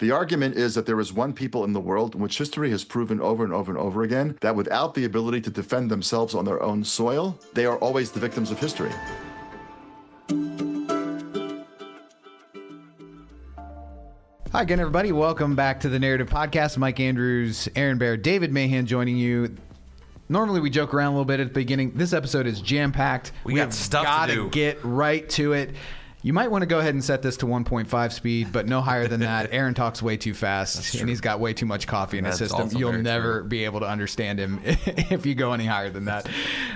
The argument is that there is one people in the world in which history has proven over and over and over again that without the ability to defend themselves on their own soil, they are always the victims of history. Hi again, everybody. Welcome back to the Narrative Podcast. Mike Andrews, Aaron Baer, David Mahan joining you. Normally we joke around a little bit at the beginning. This episode is jam-packed. We got stuff to do. Gotta get right to it. You might want to go ahead and set this to 1.5 speed, but no higher than that. Aaron talks way too fast, and he's got way too much coffee in his system. You'll never be able to understand him if you go any higher than that.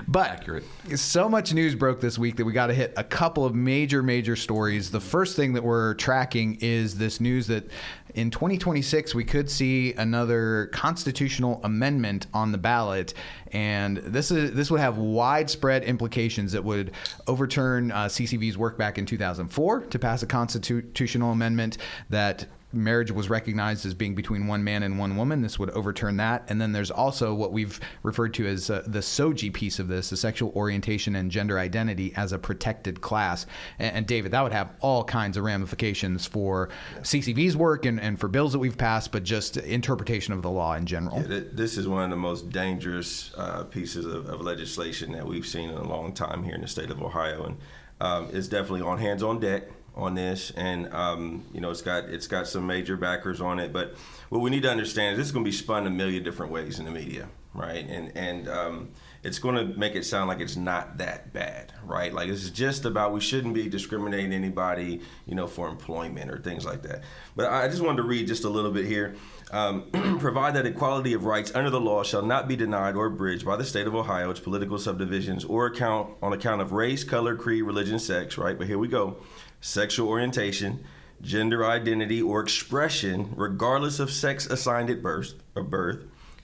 But accurate. So much news broke this week that we got to hit a couple of major stories. The first thing that we're tracking is this news that in 2026, we could see another constitutional amendment on the ballot, and this would have widespread implications that would overturn CCV's work back in 2004 to pass a constitutional amendment that marriage was recognized as being between one man and one woman. This would overturn that. And then there's also what we've referred to as the SOGI piece of this, the sexual orientation and gender identity as a protected class. And David, that would have all kinds of ramifications for CCV's work and for bills that we've passed, but just interpretation of the law in general. Yeah, this is one of the most dangerous pieces of legislation that we've seen in a long time here in the state of Ohio. And it's definitely on hands-on deck on this, and it's got some major backers on it. But what we need to understand is this is going to be spun a million different ways in the media, right? And it's going to make it sound like it's not that bad, right? Like this is just about we shouldn't be discriminating anybody, for employment or things like that. But I just wanted to read just a little bit here. Provide that equality of rights under the law shall not be denied or abridged by the state of Ohio, its political subdivisions, or on account of race, color, creed, religion, sex, right? But here we go. Sexual orientation, gender identity, or expression, regardless of sex assigned at birth,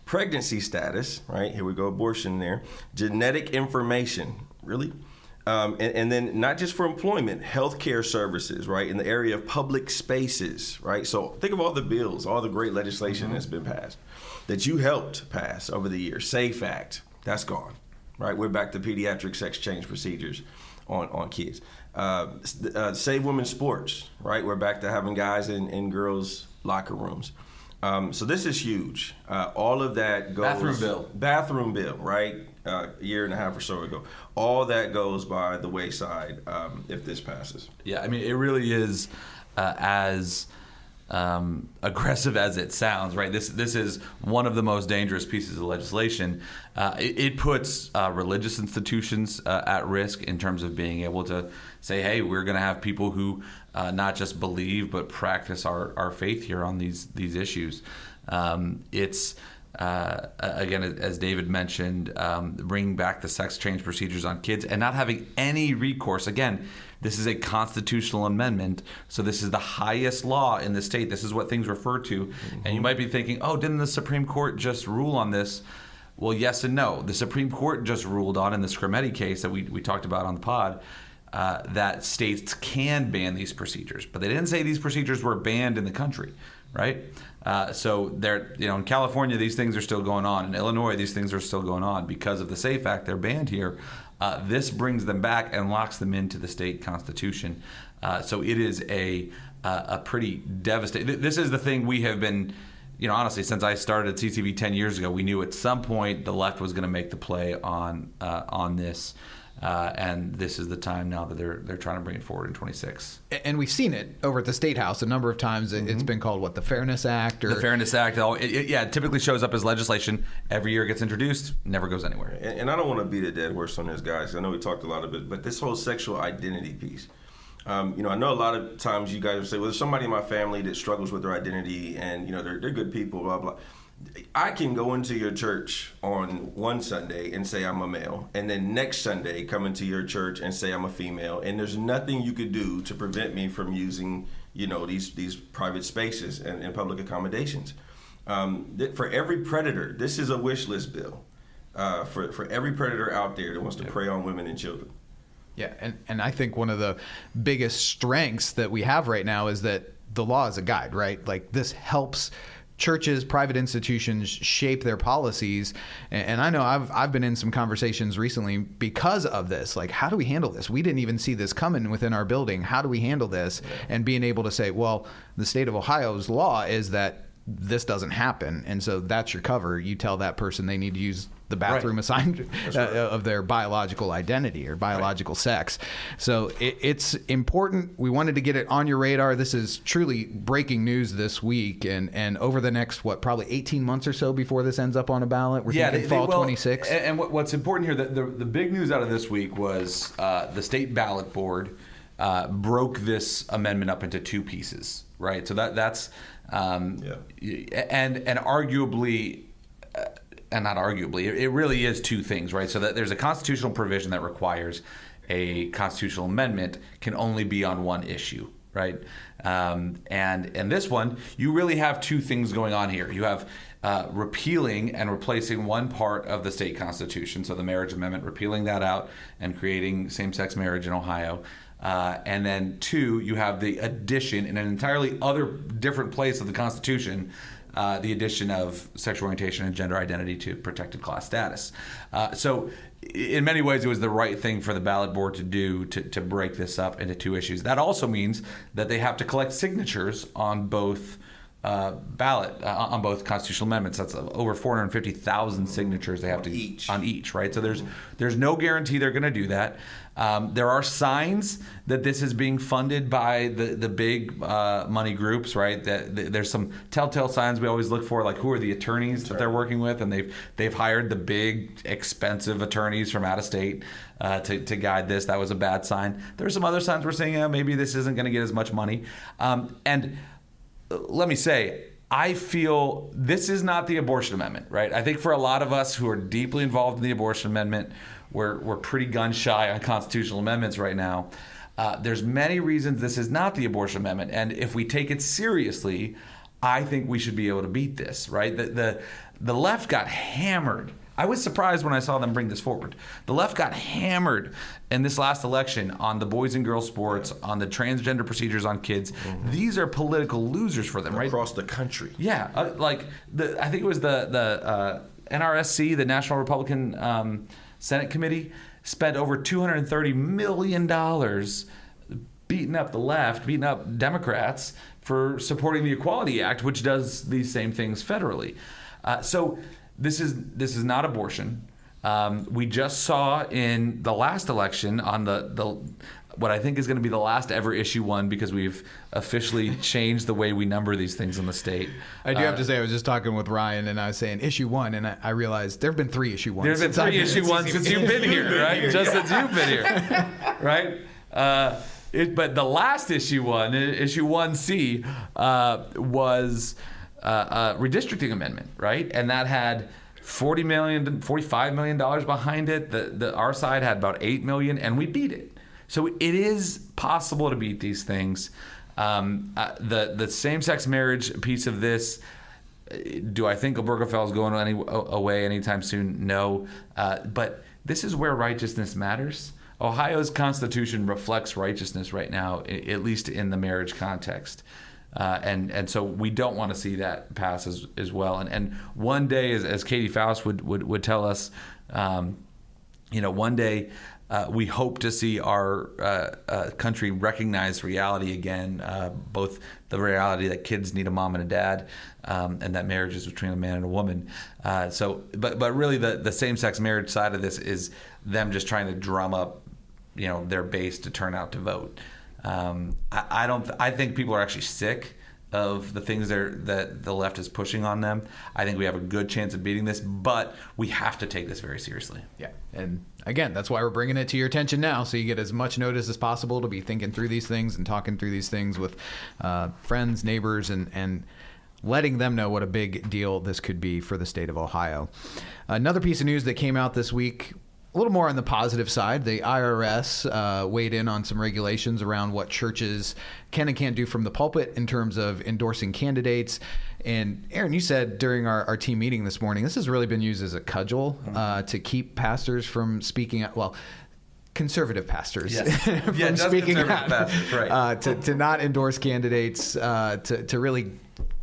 pregnancy status, right? Here we go, abortion there, genetic information, really? And then not just for employment, healthcare services, right? In the area of public spaces, right? So think of all the bills, all the great legislation that's been passed, that you helped pass over the years. SAFE Act, that's gone, right? We're back to pediatric sex change procedures on kids. Save women's sports, right? We're back to having guys in girls' locker rooms. So this is huge. All of that goes... Bathroom bill, right? A year and a half or so ago. All that goes by the wayside if this passes. Yeah, I mean, it really is as aggressive as it sounds, right? This is one of the most dangerous pieces of legislation. It puts religious institutions at risk in terms of being able to say, hey, we're going to have people who not just believe but practice our faith here on these issues. It's again, as David mentioned, bringing back the sex change procedures on kids and not having any recourse. Again, this is a constitutional amendment, so this is the highest law in the state. This is what things refer to. Mm-hmm. And you might be thinking, oh, didn't the Supreme Court just rule on this? Well, yes and no. The Supreme Court just ruled on, in the Scrimeti case that we talked about on the pod, that states can ban these procedures. But they didn't say these procedures were banned in the country, right? So they're, in California, these things are still going on. In Illinois, these things are still going on. Because of the SAFE Act, they're banned here. This brings them back and locks them into the state constitution. So it is a pretty devastating. This is the thing we have been, honestly, since I started at CCV 10 years ago, we knew at some point the left was going to make the play on this. And this is the time now that they're trying to bring it forward in 26. And we've seen it over at the State House a number of times. It's been called, the Fairness Act? The Fairness Act. It typically shows up as legislation. Every year it gets introduced, never goes anywhere. And I don't want to beat a dead horse on this, guys. I know we talked a lot of it, but this whole sexual identity piece. I know a lot of times you guys will say, well, there's somebody in my family that struggles with their identity and, they're good people, blah, blah. I can go into your church on one Sunday and say I'm a male, and then next Sunday come into your church and say I'm a female, and there's nothing you could do to prevent me from using, these private spaces and public accommodations. For every predator, this is a wish list bill. For every predator out there that wants to prey on women and children. Yeah, and I think one of the biggest strengths that we have right now is that the law is a guide, right? Like this helps churches, private institutions shape their policies. And I know I've been in some conversations recently because of this. Like, how do we handle this? We didn't even see this coming within our building. How do we handle this? And being able to say, well, the state of Ohio's law is that this doesn't happen. And so that's your cover. You tell that person they need to use the bathroom assigned of their biological identity or biological sex. So it's important. We wanted to get it on your radar. This is truly breaking news this week. And over the next, probably 18 months or so before this ends up on a ballot? We're thinking fall 26. And what's important here, the big news out of this week was the state ballot board broke this amendment up into two pieces, right? So that's and arguably, and not arguably, it really is two things, right? So that there's a constitutional provision that requires a constitutional amendment can only be on one issue, right? And this one, you really have two things going on here. You have repealing and replacing one part of the state constitution, so the marriage amendment, repealing that out and creating same-sex marriage in Ohio. And then two, you have the addition in an entirely other different place of the Constitution, the addition of sexual orientation and gender identity to protected class status. So in many ways, it was the right thing for the ballot board to do to break this up into two issues. That also means that they have to collect signatures on both on both constitutional amendments. That's over 450,000 signatures they have on each, right? So there's no guarantee they're going to do that. There are signs that this is being funded by the big money groups, right? There's some telltale signs we always look for, like who are the attorneys that they're working with, and they've hired the big expensive attorneys from out of state to guide this. That was a bad sign. There's some other signs we're seeing. Maybe this isn't going to get as much money, and let me say, I feel this is not the abortion amendment, right? I think for a lot of us who are deeply involved in the abortion amendment, we're pretty gun shy on constitutional amendments right now. There's many reasons this is not the abortion amendment, and if we take it seriously, I think we should be able to beat this, right? The left got hammered. I was surprised when I saw them bring this forward. The left got hammered in this last election on the boys and girls sports, on the transgender procedures on kids. Mm-hmm. These are political losers for them, right? Across the country. Yeah, I think it was the NRSC, the National Republican Senate Committee, spent over $230 million beating up the left, beating up Democrats for supporting the Equality Act, which does these same things federally. So this is not abortion. We just saw in the last election on the what I think is going to be the last ever issue one, because we've officially changed the way we number these things in the state. I do have to say, I was just talking with Ryan, and I was saying issue one, and I realized there have been 3 issue ones. There's been 3 issue ones since you've been here, right? Just since you've been here, right? But the last issue one, issue 1C, was a redistricting amendment, right? And that had $45 million behind it. Our side had about $8 million, and we beat it. So it is possible to beat these things. The same-sex marriage piece of this, do I think Obergefell is going away anytime soon? No. But this is where righteousness matters. Ohio's Constitution reflects righteousness right now, at least in the marriage context. And so we don't want to see that pass as well. And one day, as Katie Faust would tell us, one day we hope to see our country recognize reality again, both the reality that kids need a mom and a dad, and that marriage is between a man and a woman. But really the same-sex marriage side of this is them just trying to drum up, their base to turn out to vote. I think people are actually sick of the things that the left is pushing on them. I think we have a good chance of beating this, but we have to take this very seriously. Yeah, and again, that's why we're bringing it to your attention now, so you get as much notice as possible to be thinking through these things and talking through these things with friends, neighbors, and letting them know what a big deal this could be for the state of Ohio. Another piece of news that came out this week, a little more on the positive side. The IRS weighed in on some regulations around what churches can and can't do from the pulpit in terms of endorsing candidates. And Aaron, you said during our team meeting this morning, this has really been used as a cudgel to keep pastors from speaking out. Well, conservative pastors from speaking out, pastors, right. to not endorse candidates, to really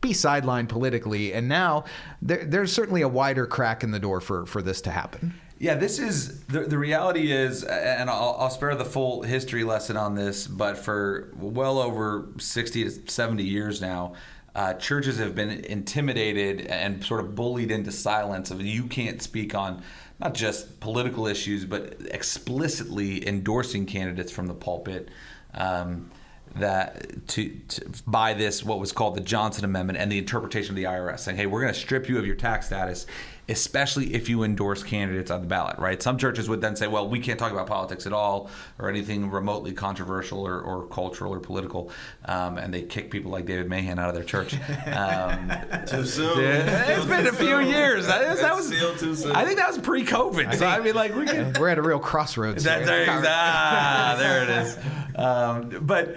be sidelined politically. And now there's certainly a wider crack in the door for this to happen. Yeah, this is the reality is, and I'll spare the full history lesson on this, but for well over 60 to 70 years now, churches have been intimidated and sort of bullied into silence of you can't speak on not just political issues, but explicitly endorsing candidates from the pulpit. That by this what was called the Johnson Amendment and the interpretation of the IRS saying, hey, we're going to strip you of your tax status, especially if you endorse candidates on the ballot, right? Some churches would then say, well, we can't talk about politics at all or anything remotely controversial or cultural or political, and they kick people like David Mahan out of their church. Too soon. It's been a few years. That was still too soon. I think that was pre-COVID. So I mean, like we're at a real crossroads. There it is. But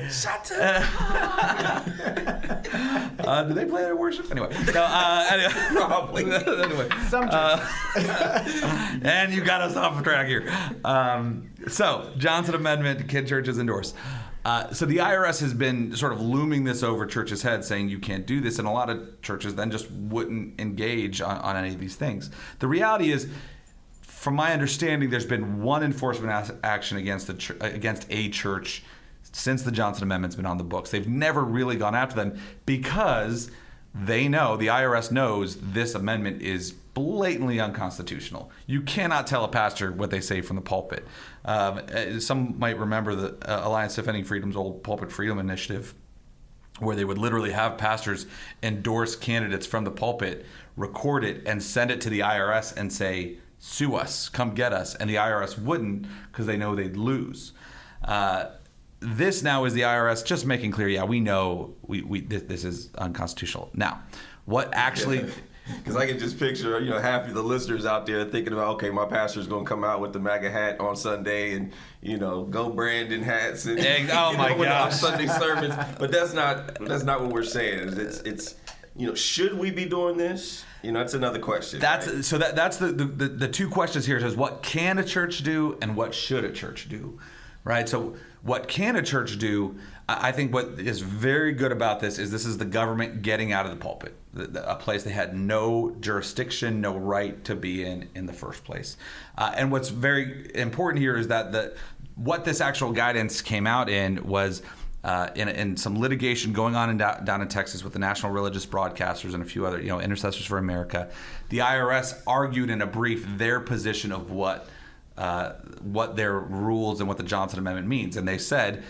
do they play their worship anyway? No, anyway. Probably. Anyway, Some and you got us off track here. So Johnson Amendment, kid churches endorse. So the IRS has been sort of looming this over churches' heads, saying you can't do this, and a lot of churches then just wouldn't engage on any of these things. The reality is, from my understanding, there's been one enforcement action against a church since the Johnson Amendment's been on the books. They've never really gone after them because they know, the IRS knows, this amendment is blatantly unconstitutional. You cannot tell a pastor what they say from the pulpit. Some might remember the Alliance Defending Freedom's old Pulpit Freedom Initiative, where they would literally have pastors endorse candidates from the pulpit, record it, and send it to the IRS and say, sue us, come get us. And the IRS wouldn't because they know they'd lose. This now is the IRS just making clear, yeah, we know this is unconstitutional. Now, what actually... Because I can just picture, half of the listeners out there thinking about, okay, my pastor's going to come out with the MAGA hat on Sunday and, go Brandon hats and oh my gosh, on Sunday sermons. But that's not what we're saying. It's should we be doing this? That's another question. That's right? So that's the two questions here. It says, what can a church do and what should a church do? Right? So what can a church do? I think what is very good about this is the government getting out of the pulpit, a place they had no jurisdiction, no right to be in the first place. And what's very important here is that what this actual guidance came out in was in some litigation going on down in Texas with the National Religious Broadcasters and a few other, Intercessors for America. The IRS argued in a brief their position of what their rules and what the Johnson Amendment means, and they said,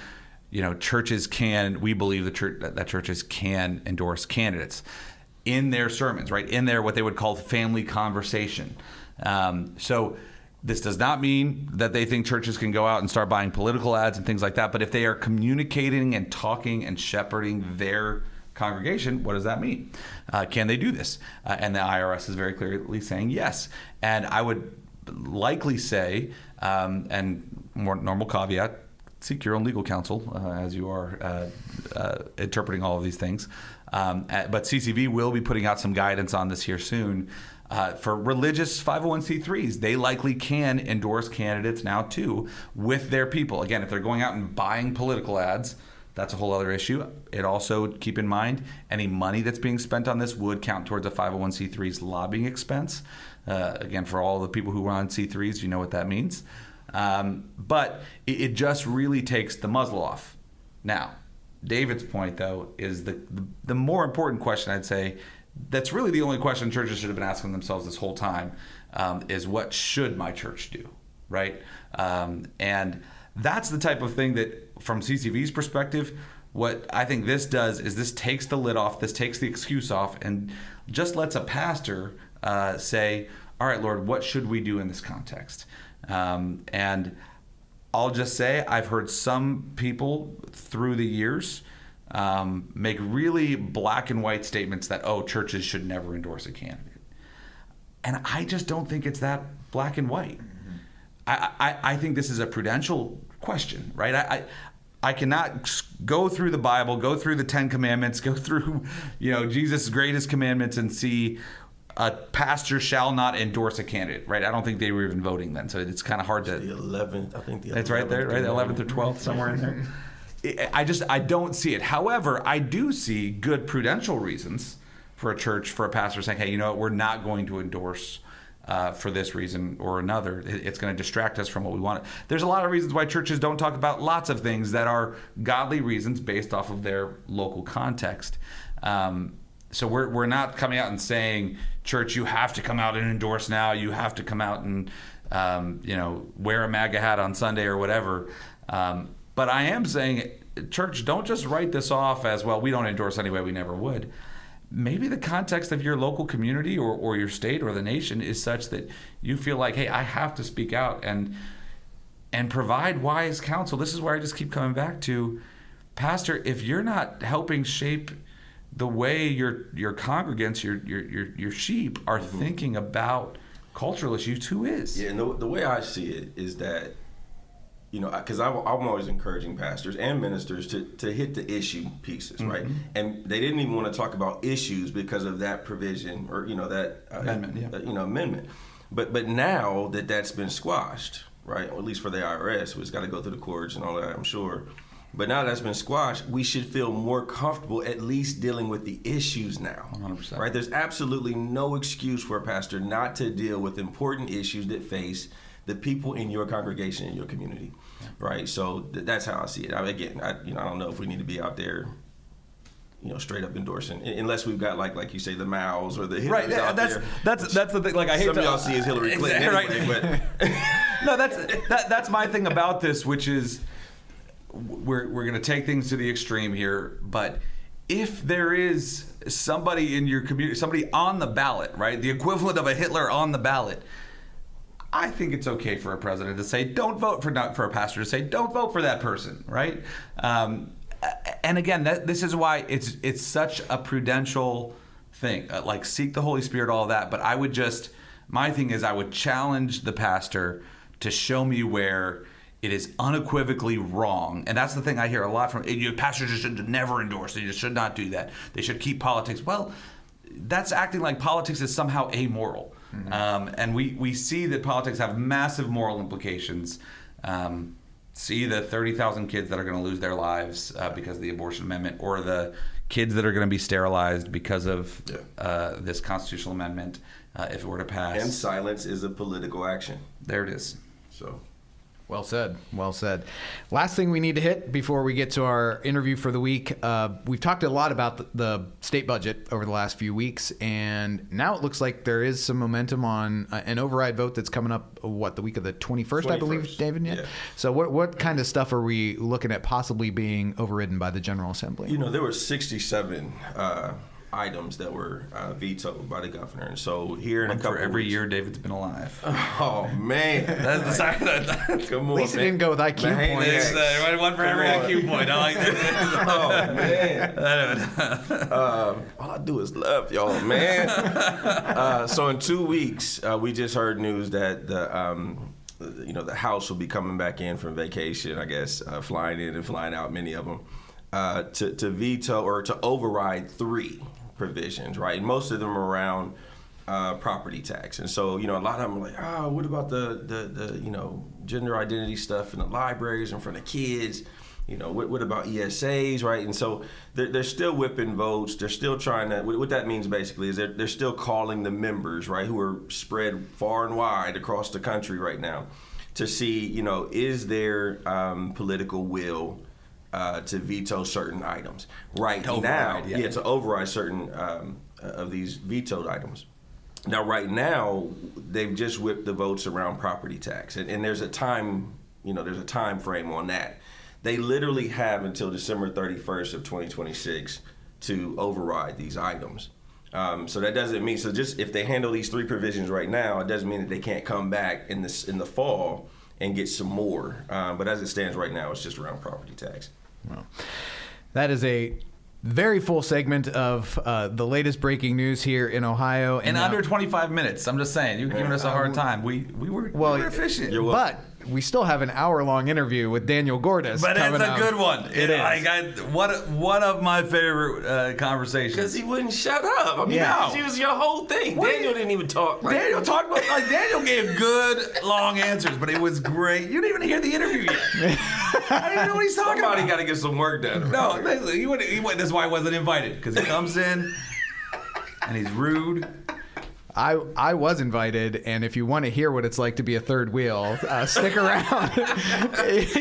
churches can. We believe that churches can endorse candidates in their sermons, right? In their what they would call family conversation. So this does not mean that they think churches can go out and start buying political ads and things like that. But if they are communicating and talking and shepherding their congregation, what does that mean? Can they do this? And the IRS is very clearly saying yes. And I would likely say, and more normal caveat, seek your own legal counsel as you are interpreting all of these things. But CCV will be putting out some guidance on this here soon. For religious 501c3s, they likely can endorse candidates now too with their people. Again, if they're going out and buying political ads, that's a whole other issue. It also, keep in mind, any money that's being spent on this would count towards a 501c3's lobbying expense. Again, for all the people who run C3s, you know what that means. But it just really takes the muzzle off. Now, David's point, though, is the more important question, I'd say, that's really the only question churches should have been asking themselves this whole time, is what should my church do, right? And that's the type of thing that, from CCV's perspective, what I think this does is this takes the lid off, this takes the excuse off, and just lets a pastor say, all right, Lord, what should we do in this context? And I'll just say I've heard some people through the years make really black and white statements that, churches should never endorse a candidate. And I just don't think it's that black and white. I think this is a prudential question, right? I cannot go through the Bible, go through the 10 Commandments, go through, Jesus' greatest commandments and see a pastor shall not endorse a candidate, right? I don't think they were even voting then, so it's kind of hard to... The 11th, I think the 11th. That's right there, right? The 11th or 12th, somewhere in there. I don't see it. However, I do see good prudential reasons for a church, for a pastor saying, hey, you know what, we're not going to endorse for this reason or another. It's going to distract us from what we want. There's a lot of reasons why churches don't talk about lots of things that are godly reasons based off of their local context. So we're not coming out and saying, church, you have to come out and endorse now. You have to come out and wear a MAGA hat on Sunday or whatever. But I am saying, church, don't just write this off as, well, we don't endorse anyway, we never would. Maybe the context of your local community or your state or the nation is such that you feel like, hey, I have to speak out and provide wise counsel. This is where I just keep coming back to, Pastor, if you're not helping shape the way your congregants, your sheep are thinking about cultural issues, who is? Yeah, and the way I see it is that, because I'm always encouraging pastors and ministers to hit the issue pieces, right? And they didn't even want to talk about issues because of that provision or that amendment. But now that's been squashed, right? Or at least for the IRS, it's got to go through the courts and all that, I'm sure. But now that's been squashed, we should feel more comfortable at least dealing with the issues now. 100%. Right? There's absolutely no excuse for a pastor not to deal with important issues that face the people in your congregation, in your community. Right? So that's how I see it. I don't know if we need to be out there, straight up endorsing, unless we've got like you say, the Maos or the Hitlers right. out that's, there. That's the thing. Like I hate some of y'all see as Hillary Clinton anyway, but no, that's my thing about this, which is we're going to take things to the extreme here, but if there is somebody in your community, somebody on the ballot, right, the equivalent of a Hitler on the ballot, I think it's okay for a president to say, don't vote for a pastor to say, don't vote for that person, right? And again, this is why it's such a prudential thing. Like, seek the Holy Spirit, all of that. But my thing is, I would challenge the pastor to show me where it is unequivocally wrong. And that's the thing I hear a lot from, pastors just should never endorse. They just should not do that. They should keep politics. Well, that's acting like politics is somehow amoral. And we see that politics have massive moral implications. See the 30,000 kids that are going to lose their lives because of the abortion amendment, or the kids that are going to be sterilized because of this constitutional amendment if it were to pass. And silence is a political action. There it is. So. Well said. Well said. Last thing we need to hit before we get to our interview for the week. We've talked a lot about the state budget over the last few weeks, and now it looks like there is some momentum on an override vote that's coming up, the week of the 21st, I believe, David? Yeah. So what kind of stuff are we looking at possibly being overridden by the General Assembly? There were 67 items that were vetoed by the governor, and so here in a couple every weeks, year David's been alive. Oh man, that's the side come on. At least it didn't go with IQ points. One for every IQ point. I like that. Oh man, all I do is love y'all, man. So in 2 weeks, we just heard news that the House will be coming back in from vacation. I guess flying in and flying out, many of them, to veto or to override 3 provisions, right? And most of them are around property tax. And so, a lot of them are like, what about the gender identity stuff in the libraries and for the kids? What about ESAs, right? And so they're still whipping votes. They're still trying to, what that means basically is they're still calling the members, right, who are spread far and wide across the country right now to see, is there political will to veto certain items right now. To override certain of these vetoed items. Now, right now, they've just whipped the votes around property tax, and there's a time, there's a time frame on that. They literally have until December 31st of 2026 to override these items. So that doesn't mean, just if they handle these 3 provisions right now, it doesn't mean that they can't come back in the fall and get some more. But as it stands right now, it's just around property tax. Well, that is a very full segment of the latest breaking news here in Ohio. In under 25 minutes. I'm just saying, you're giving us a hard time. We were efficient. But we still have an hour-long interview with Daniel Gordis. But it's a good one. It is. One of my favorite conversations. Because he wouldn't shut up. I mean, he was your whole thing. Daniel didn't even talk. Daniel talked about, Daniel gave good, long answers, but it was great. You didn't even hear the interview yet. I don't even know what he's talking about. Somebody got to get some work done. No, basically, this is why I wasn't invited, because he comes in. and he's rude. I was invited, and if you want to hear what it's like to be a third wheel, stick around.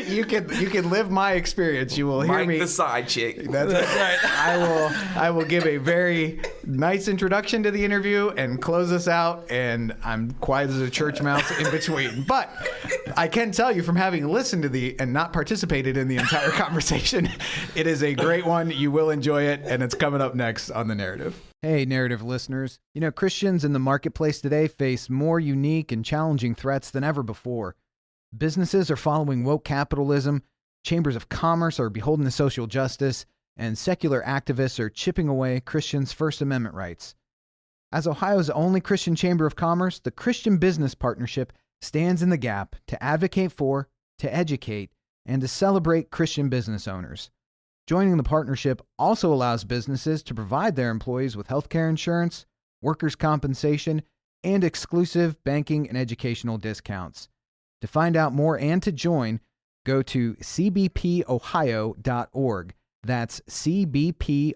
you can live my experience. You will hear Mike me. the side chick. That's right. I will give a very nice introduction to the interview and close us out, and I'm quiet as a church mouse in between. But I can tell you from having listened to and not participated in the entire conversation, it is a great one. You will enjoy it, and it's coming up next on The Narrative. Hey, Narrative listeners. You know, Christians in the marketplace today face more unique and challenging threats than ever before. Businesses are following woke capitalism, chambers of commerce are beholden to social justice, and secular activists are chipping away Christians' First Amendment rights. As Ohio's only Christian chamber of commerce, the Christian Business Partnership stands in the gap to advocate for, to educate, and to celebrate Christian business owners. Joining the partnership also allows businesses to provide their employees with healthcare insurance, workers' compensation, and exclusive banking and educational discounts. To find out more and to join, go to cbpohio.org. That's cbpohio.org.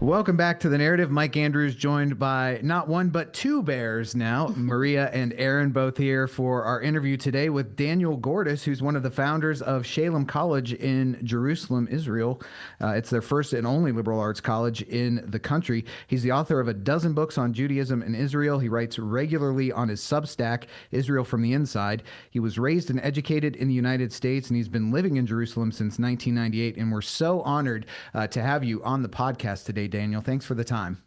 Welcome back to The Narrative. Mike Andrews joined by not one, but two bears now, Maria and Aaron, both here for our interview today with Daniel Gordis, who's one of the founders of Shalem College in Jerusalem, Israel. It's their first and only liberal arts college in the country. He's the author of a dozen books on Judaism and Israel. He writes regularly on his Substack, Israel from the Inside. He was raised and educated in the United States, and he's been living in Jerusalem since 1998. And we're so honored to have you on the podcast today, Daniel. Thanks for the time.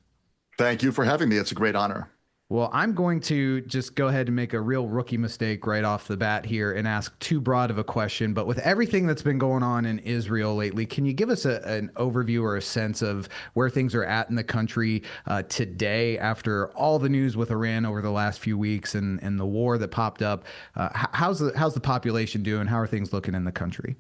Thank you for having me. It's a great honor. Well, I'm going to just go ahead and make a real rookie mistake right off the bat here and ask too broad of a question. But with everything that's been going on in Israel lately, can you give us an overview or a sense of where things are at in the country today after all the news with Iran over the last few weeks and the war that popped up? How's the population doing? How are things looking in the country?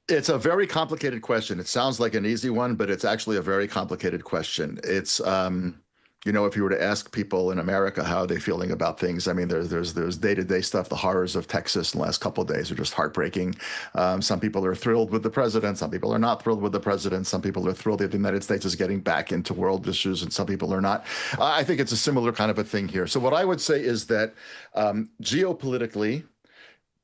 It's a very complicated question. It sounds like an easy one, but it's actually a very complicated question. It's, if you were to ask people in America how are they feeling about things, I mean, there's day-to-day stuff. The horrors of Texas in the last couple of days are just heartbreaking. Some people are thrilled with the president. Some people are not thrilled with the president. Some people are thrilled that the United States is getting back into world issues, and some people are not. I think it's a similar kind of a thing here. So what I would say is that geopolitically,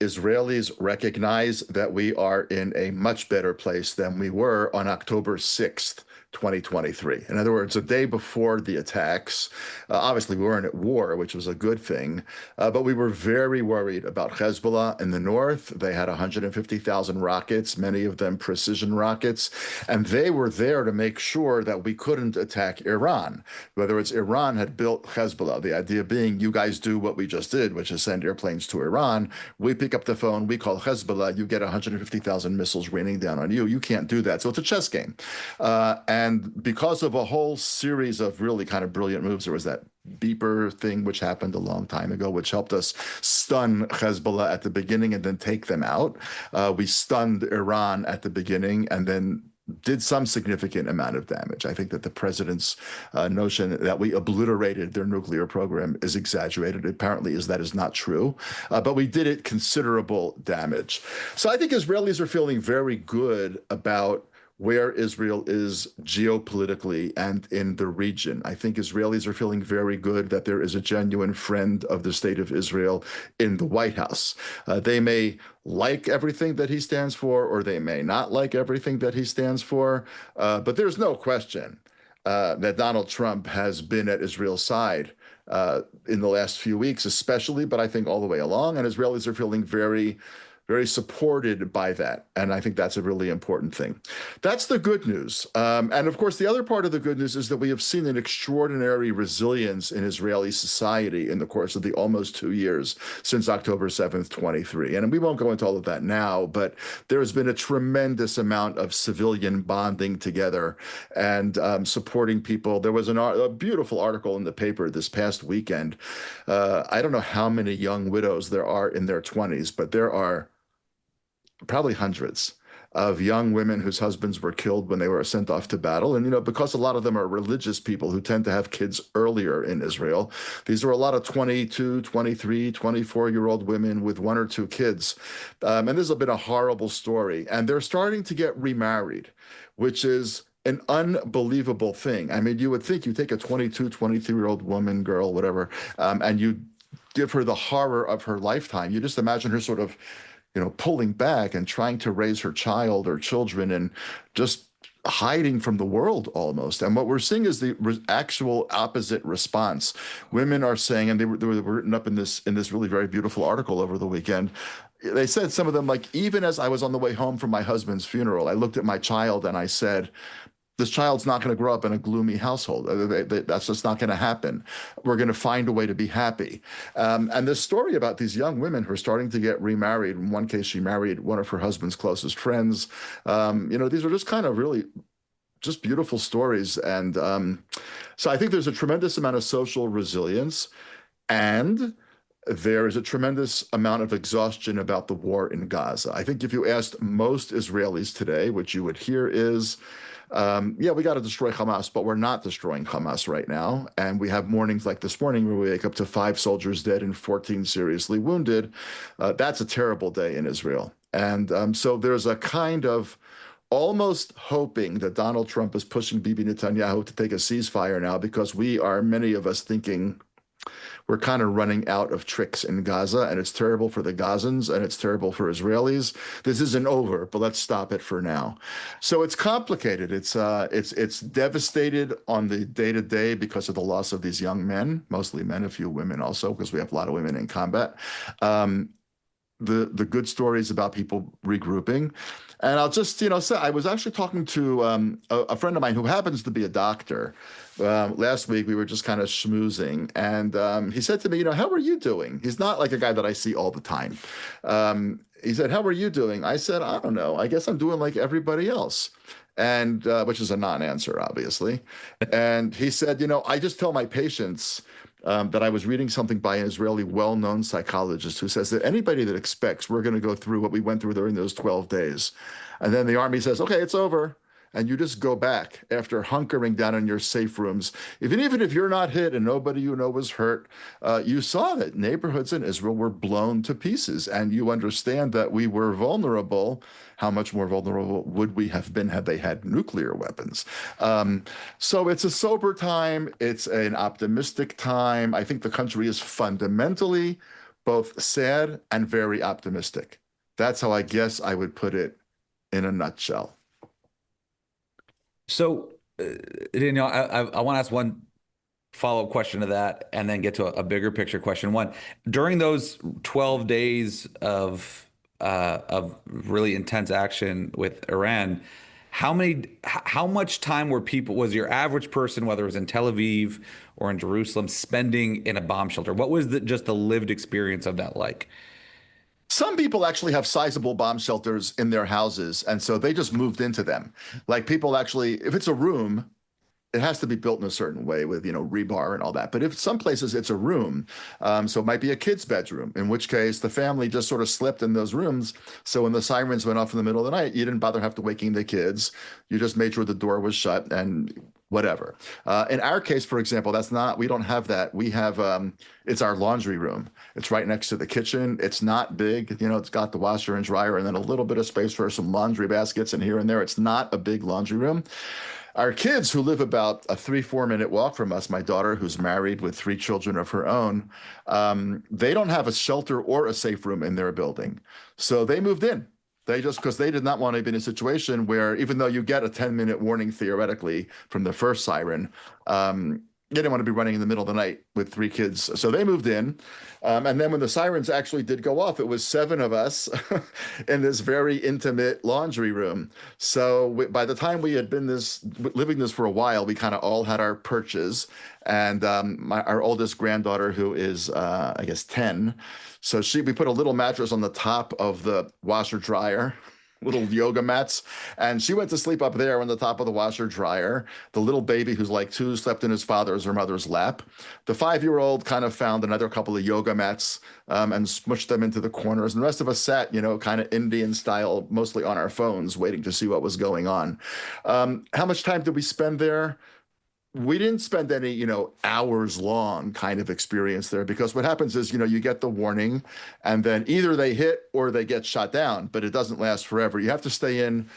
Israelis recognize that we are in a much better place than we were on October 6th, 2023. In other words, a day before the attacks, obviously we weren't at war, which was a good thing, but we were very worried about Hezbollah in the north. They had 150,000 rockets, many of them precision rockets, and they were there to make sure that we couldn't attack Iran. In other words, Iran had built Hezbollah, the idea being you guys do what we just did, which is send airplanes to Iran. We pick up the phone, we call Hezbollah, you get 150,000 missiles raining down on you. You can't do that. So it's a chess game. And because of a whole series of really kind of brilliant moves, there was that beeper thing, which happened a long time ago, which helped us stun Hezbollah at the beginning and then take them out. We stunned Iran at the beginning and then did some significant amount of damage. I think that the president's notion that we obliterated their nuclear program is exaggerated. Apparently, that is not true. But we did it considerable damage. So I think Israelis are feeling very good about where Israel is geopolitically and in the region. I think Israelis are feeling very good that there is a genuine friend of the state of Israel in the White House. They may like everything that he stands for, or they may not like everything that he stands for, but there's no question that Donald Trump has been at Israel's side in the last few weeks, especially, but I think all the way along, and Israelis are feeling very supported by that. And I think that's a really important thing. That's the good news. And of course, the other part of the good news is that we have seen an extraordinary resilience in Israeli society in the course of the almost 2 years since October 7th, 23. And we won't go into all of that now, but there has been a tremendous amount of civilian bonding together and supporting people. There was a beautiful article in the paper this past weekend. I don't know how many young widows there are in their 20s, but there are probably hundreds of young women whose husbands were killed when they were sent off to battle. And, because a lot of them are religious people who tend to have kids earlier in Israel, these are a lot of 22, 23, 24-year-old women with one or two kids. And this has been a horrible story. And they're starting to get remarried, which is an unbelievable thing. I mean, you would think you take a 22, 23-year-old woman, girl, whatever, and you give her the horror of her lifetime. You just imagine her sort of, pulling back and trying to raise her child or children and just hiding from the world almost. And what we're seeing is the actual opposite response. Women are saying, and they were written up in this really very beautiful article over the weekend. They said, some of them, like, even as I was on the way home from my husband's funeral, I looked at my child and I said, this child's not going to grow up in a gloomy household. That's just not going to happen. We're going to find a way to be happy. And this story about these young women who are starting to get remarried. In one case, she married one of her husband's closest friends. These are just kind of really just beautiful stories. And so I think there's a tremendous amount of social resilience, and there is a tremendous amount of exhaustion about the war in Gaza. I think if you asked most Israelis today, what you would hear is, we got to destroy Hamas, but we're not destroying Hamas right now. And we have mornings like this morning where we wake up to 5 soldiers dead and 14 seriously wounded. That's a terrible day in Israel. And so there's a kind of almost hoping that Donald Trump is pushing Bibi Netanyahu to take a ceasefire now, because many of us thinking we're kind of running out of tricks in Gaza, and it's terrible for the Gazans and it's terrible for Israelis. This isn't over, but let's stop it for now. So it's complicated. It's devastated on the day-to-day because of the loss of these young men, mostly men, a few women also, because we have a lot of women in combat. The good stories about people regrouping. And I'll just, say, I was actually talking to a friend of mine who happens to be a doctor. Last week, we were just kind of schmoozing. And he said to me, how are you doing? He's not like a guy that I see all the time. He said, how are you doing? I said, I don't know. I guess I'm doing like everybody else. And which is a non-answer, obviously. And he said, I just tell my patients that I was reading something by an Israeli well-known psychologist who says that anybody that expects we're going to go through what we went through during those 12 days, and then the army says, okay, it's over, and you just go back after hunkering down in your safe rooms, even if you're not hit and nobody was hurt, you saw that neighborhoods in Israel were blown to pieces, and you understand that we were vulnerable. How much more vulnerable would we have been had they had nuclear weapons? So it's a sober time. It's an optimistic time. I think the country is fundamentally both sad and very optimistic. That's how I guess I would put it in a nutshell. So, Daniel, I want to ask one follow-up question to that and then get to a bigger picture question. One, during those 12 days of really intense action with Iran, how much time was your average person, whether it was in Tel Aviv or in Jerusalem, spending in a bomb shelter? What was just the lived experience of that like? Some people actually have sizable bomb shelters in their houses, and so they just moved into them. Like, people actually, if it's a room, it has to be built in a certain way with, rebar and all that. But if some places it's a room, so it might be a kid's bedroom, in which case the family just sort of slept in those rooms. So when the sirens went off in the middle of the night, you didn't bother have to waking the kids. You just made sure the door was shut and whatever. In our case, for example, we don't have that. We have, it's our laundry room. It's right next to the kitchen. It's not big. It's got the washer and dryer and then a little bit of space for some laundry baskets and here and there. It's not a big laundry room. Our kids, who live about a 3-4 minute walk from us, my daughter, who's married with 3 children of her own, they don't have a shelter or a safe room in their building. So they moved in. Because they did not want to be in a situation where, even though you get a 10-minute warning theoretically from the first siren, they didn't want to be running in the middle of the night with 3 kids. So they moved in. And then when the sirens actually did go off, it was 7 of us in this very intimate laundry room. So by the time we had been living this for a while, we kind of all had our perches. And our oldest granddaughter, who is, I guess, 10, so we put a little mattress on the top of the washer dryer. little yoga mats. And she went to sleep up there on the top of the washer dryer. The little baby, who's like 2, slept in his father's or mother's lap. The 5-year-old kind of found another couple of yoga mats and smushed them into the corners. And the rest of us sat, kind of Indian style, mostly on our phones, waiting to see what was going on. How much time did we spend there? We didn't spend any, hours long kind of experience there, because what happens is, you get the warning and then either they hit or they get shot down, but it doesn't last forever. You have to stay in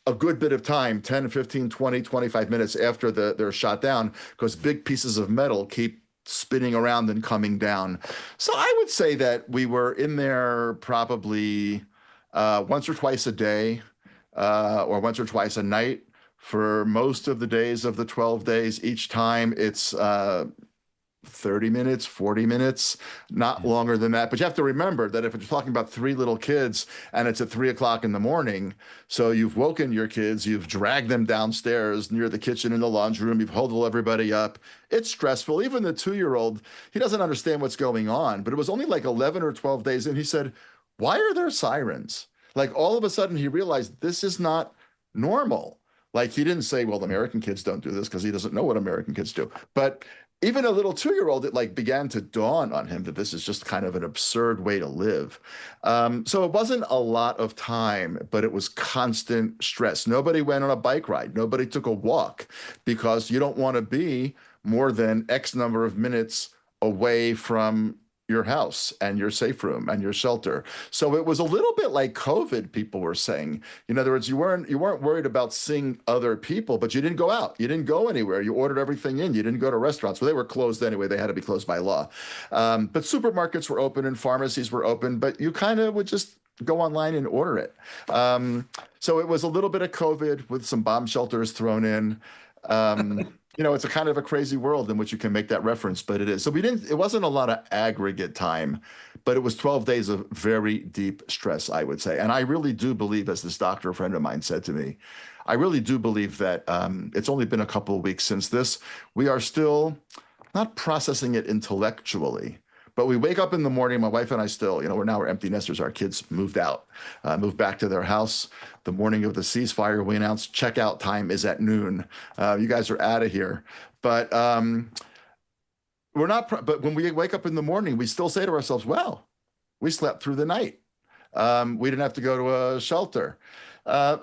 a good bit of time, 10, 15, 20, 25 minutes after they're shot down, because big pieces of metal keep spinning around and coming down. So I would say that we were in there probably once or twice a day or once or twice a night for most of the days of the 12 days. Each time it's 30 minutes, 40 minutes, not longer than that. But you have to remember that if you're talking about 3 little kids and it's at 3 o'clock in the morning, so you've woken your kids, you've dragged them downstairs near the kitchen in the laundry room, you've huddled everybody up. It's stressful. Even the 2-year-old, he doesn't understand what's going on. But it was only like 11 or 12 days in, he said, "Why are there sirens?" Like all of a sudden he realized this is not normal. Like he didn't say, well, American kids don't do this, because he doesn't know what American kids do. But even a little 2-year-old, it like began to dawn on him that this is just kind of an absurd way to live. So it wasn't a lot of time, but it was constant stress. Nobody went on a bike ride. Nobody took a walk, because you don't want to be more than X number of minutes away from your house and your safe room and your shelter. So it was a little bit like COVID, people were saying. In other words, you weren't worried about seeing other people, but you didn't go out. You didn't go anywhere. You ordered everything in. You didn't go to restaurants. Well, they were closed anyway. They had to be closed by law. But supermarkets were open and pharmacies were open, but you kind of would just go online and order it. So it was a little bit of COVID with some bomb shelters thrown in. It's a kind of a crazy world in which you can make that reference, but it is. So it wasn't a lot of aggregate time, but it was 12 days of very deep stress, I would say. And I really do believe, as this doctor friend of mine said to me, I really do believe that it's only been a couple of weeks since this. We are still not processing it intellectually, but we wake up in the morning, my wife and I still, we're empty nesters. Our kids moved out, moved back to their house. The morning of the ceasefire, we announced checkout time is at noon. You guys are out of here. But we're not. But when we wake up in the morning, we still say to ourselves, well, we slept through the night. We didn't have to go to a shelter.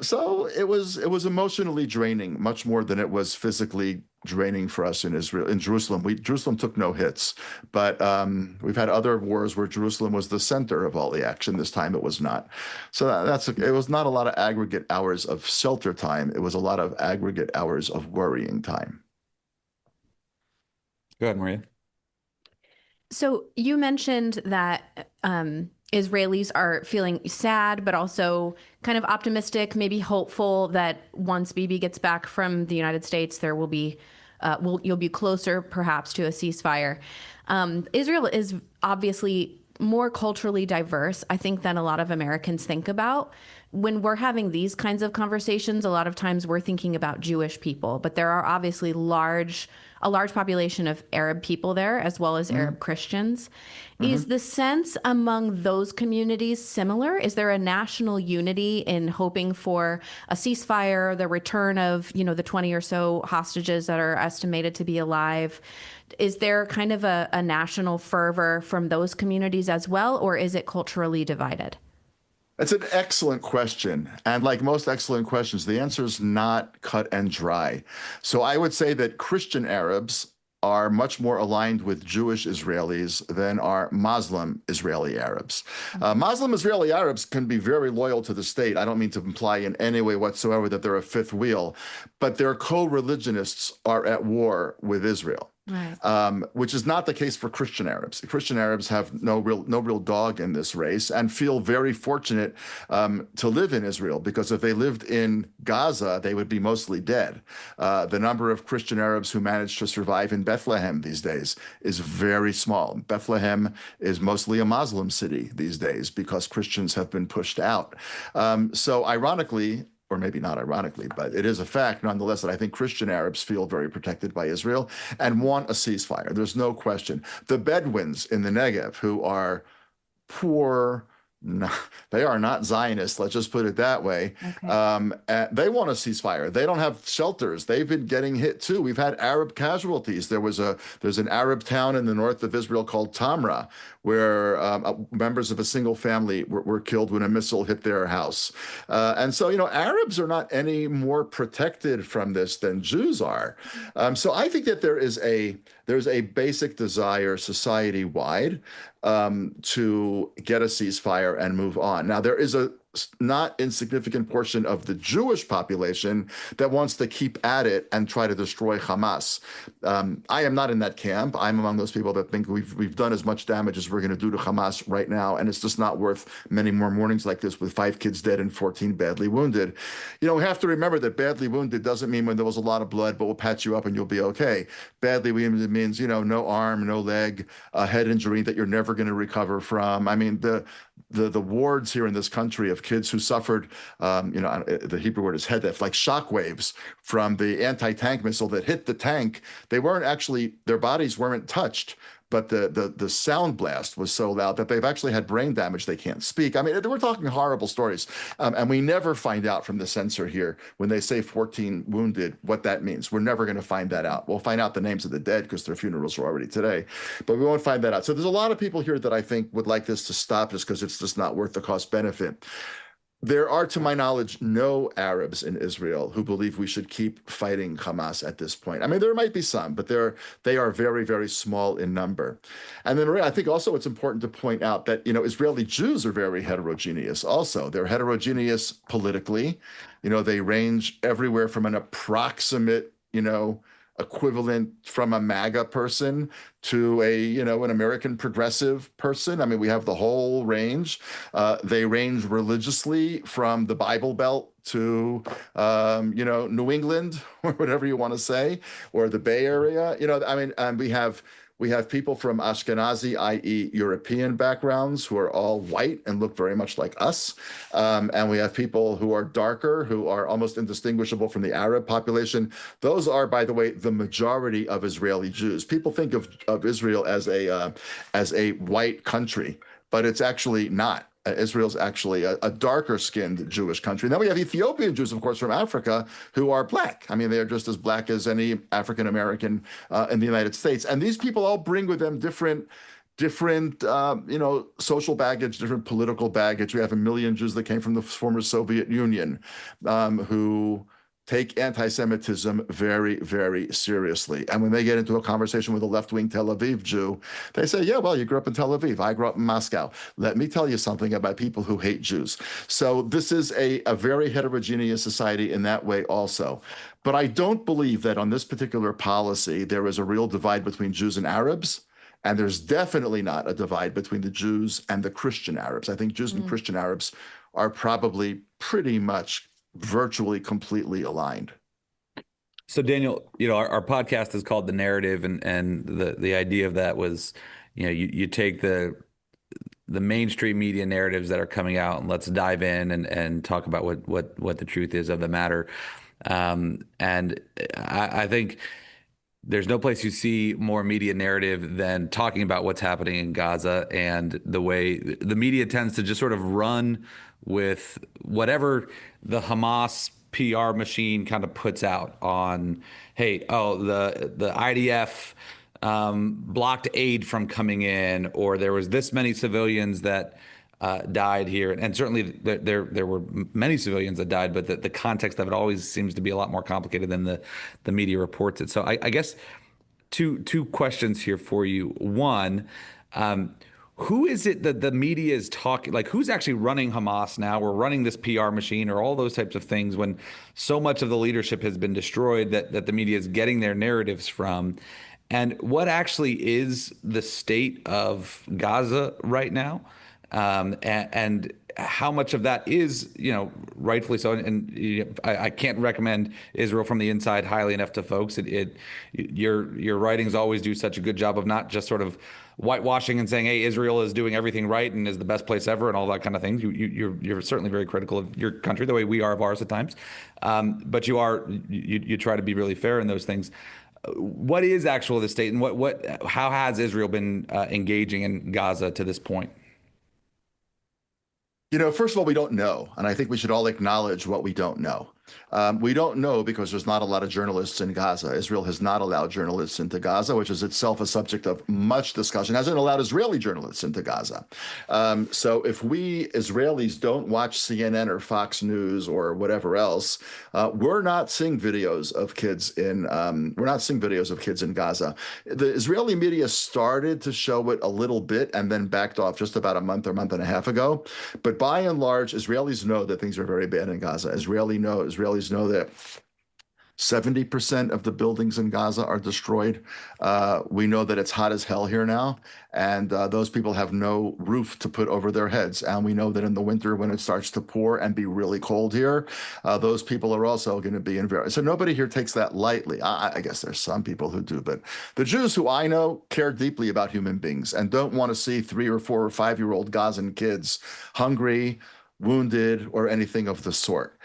So it was emotionally draining, much more than it was physically draining for us in Israel, in Jerusalem. Jerusalem took no hits, but we've had other wars where Jerusalem was the center of all the action. This time it was not. So it was not a lot of aggregate hours of shelter time. It was a lot of aggregate hours of worrying time. Go ahead, Maria. So you mentioned that Israelis are feeling sad, but also kind of optimistic, maybe hopeful that once Bibi gets back from the United States, there will be, you'll be closer perhaps to a ceasefire. Israel is obviously more culturally diverse, I think, than a lot of Americans think about. When we're having these kinds of conversations, a lot of times we're thinking about Jewish people, but there are obviously a large population of Arab people there, as well as Arab Christians. Is the sense among those communities similar? Is there a national unity in hoping for a ceasefire, the return of, the 20 or so hostages that are estimated to be alive? Is there kind of a national fervor from those communities as well, or is it culturally divided? That's an excellent question. And like most excellent questions, the answer is not cut and dry. So I would say that Christian Arabs are much more aligned with Jewish Israelis than are Muslim Israeli Arabs. Muslim Israeli Arabs can be very loyal to the state. I don't mean to imply in any way whatsoever that they're a fifth wheel, but their co-religionists are at war with Israel. Right. Which is not the case for Christian Arabs. Christian Arabs have no real dog in this race and feel very fortunate to live in Israel, because if they lived in Gaza, they would be mostly dead. The number of Christian Arabs who manage to survive in Bethlehem these days is very small. Bethlehem is mostly a Muslim city these days because Christians have been pushed out. So ironically, or maybe not ironically, but it is a fact nonetheless that I think Christian Arabs feel very protected by Israel and want a ceasefire. There's no question. The Bedouins in the Negev, who are poor, No, they are not Zionists. Let's just put it that way. Okay. And they want a ceasefire. They don't have shelters. They've been getting hit too. We've had Arab casualties. There's an Arab town in the north of Israel called Tamra, where members of a single family were killed when a missile hit their house. And so, Arabs are not any more protected from this than Jews are. So I think that there's a basic desire society-wide to get a ceasefire and move on. Now, there is a not insignificant portion of the Jewish population that wants to keep at it and try to destroy Hamas. I am not in that camp. I'm among those people that think we've done as much damage as we're going to do to Hamas right now, and it's just not worth many more mornings like this with 5 kids dead and 14 badly wounded. We have to remember that badly wounded doesn't mean when there was a lot of blood, but we'll patch you up and you'll be okay. Badly wounded means, no arm, no leg, a head injury that you're never going to recover from. I mean, the wards here in this country of kids who suffered, the Hebrew word is hedef, like shockwaves from the anti-tank missile that hit the tank. They weren't actually, their bodies weren't touched, but the sound blast was so loud that they've actually had brain damage. They can't speak. I mean, we're talking horrible stories. And we never find out from the censor here when they say 14 wounded, what that means. We're never going to find that out. We'll find out the names of the dead because their funerals are already today, but we won't find that out. So there's a lot of people here that I think would like this to stop just because it's just not worth the cost benefit. There are, to my knowledge, no Arabs in Israel who believe we should keep fighting Hamas at this point. I mean, there might be some, but they are very, very small in number. And then I think also it's important to point out that, Israeli Jews are very heterogeneous also. They're heterogeneous politically. They range everywhere from an approximate, equivalent from a MAGA person to an American progressive person. I mean, we have the whole range. They range religiously from the Bible Belt to, New England, or whatever you want to say, or the Bay Area. We have people from Ashkenazi, i.e. European backgrounds, who are all white and look very much like us. And we have people who are darker, who are almost indistinguishable from the Arab population. Those are, by the way, the majority of Israeli Jews. People think of Israel as a white country, but it's actually not. Israel's actually a darker skinned Jewish country. And then we have Ethiopian Jews, of course, from Africa, who are black. I mean, they are just as black as any African American in the United States. And these people all bring with them different social baggage, different political baggage. We have 1 million Jews that came from the former Soviet Union who take anti-Semitism very, very seriously. And when they get into a conversation with a left-wing Tel Aviv Jew, they say, yeah, well, you grew up in Tel Aviv. I grew up in Moscow. Let me tell you something about people who hate Jews. So this is a very heterogeneous society in that way also. But I don't believe that on this particular policy, there is a real divide between Jews and Arabs. And there's definitely not a divide between the Jews and the Christian Arabs. I think Jews and Christian Arabs are probably pretty much virtually completely aligned. So Daniel, our podcast is called The Narrative, and the idea of that was, you take the mainstream media narratives that are coming out, and let's dive in and talk about what the truth is of the matter. And I think there's no place you see more media narrative than talking about what's happening in Gaza, and the way the media tends to just sort of run with whatever the Hamas PR machine kind of puts out on, hey, the IDF blocked aid from coming in, or there was this many civilians that died here. And certainly there were many civilians that died, but the context of it always seems to be a lot more complicated than the media reports it. So I guess two questions here for you. One, who is it that the media is talking, like who's actually running Hamas now? We're running this PR machine or all those types of things when so much of the leadership has been destroyed that the media is getting their narratives from. And what actually is the state of Gaza right now? And how much of that is, rightfully so. And I can't recommend Israel from the Inside highly enough to folks. Your writings always do such a good job of not just sort of whitewashing and saying, hey, Israel is doing everything right and is the best place ever and all that kind of thing. You're certainly very critical of your country, the way we are of ours at times. But you try to be really fair in those things. What is actually the state, and how has Israel been engaging in Gaza to this point? First of all, we don't know. And I think we should all acknowledge what we don't know. We don't know because there's not a lot of journalists in Gaza. Israel has not allowed journalists into Gaza, which is itself a subject of much discussion. Hasn't allowed Israeli journalists into Gaza. So if we Israelis don't watch CNN or Fox News or whatever else, we're not seeing videos of kids in Gaza. The Israeli media started to show it a little bit and then backed off just about a month and a half ago. But by and large, Israelis know that things are very bad in Gaza. Israelis know that 70% of the buildings in Gaza are destroyed. We know that it's hot as hell here now, and those people have no roof to put over their heads. And we know that in the winter, when it starts to pour and be really cold here, those people are also going to be in very. So nobody here takes that lightly. I guess there's some people who do, but the Jews who I know care deeply about human beings and don't want to see 3 or 4 or 5-year-old Gazan kids hungry, wounded, or anything of the sort.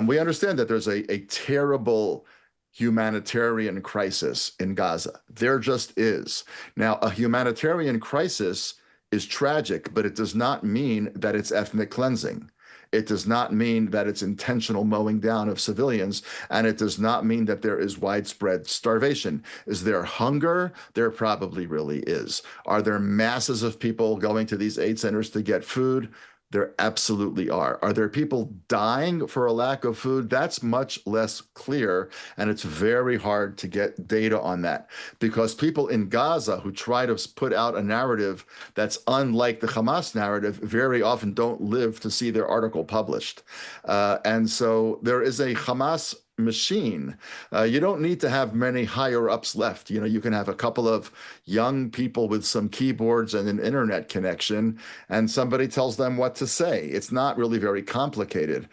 We understand that there's a terrible humanitarian crisis in Gaza. There just is. Now, a humanitarian crisis is tragic, but it does not mean that it's ethnic cleansing. It does not mean that it's intentional mowing down of civilians, and it does not mean that there is widespread starvation. Is there hunger? There probably really is. Are there masses of people going to these aid centers to get food? There absolutely are. Are there people dying for a lack of food? That's much less clear, and it's very hard to get data on that because people in Gaza who try to put out a narrative that's unlike the Hamas narrative very often don't live to see their article published. And so there is a Hamas machine. You don't need to have many higher ups left. You can have a couple of young people with some keyboards and an internet connection, and somebody tells them what to say. It's not really very complicated.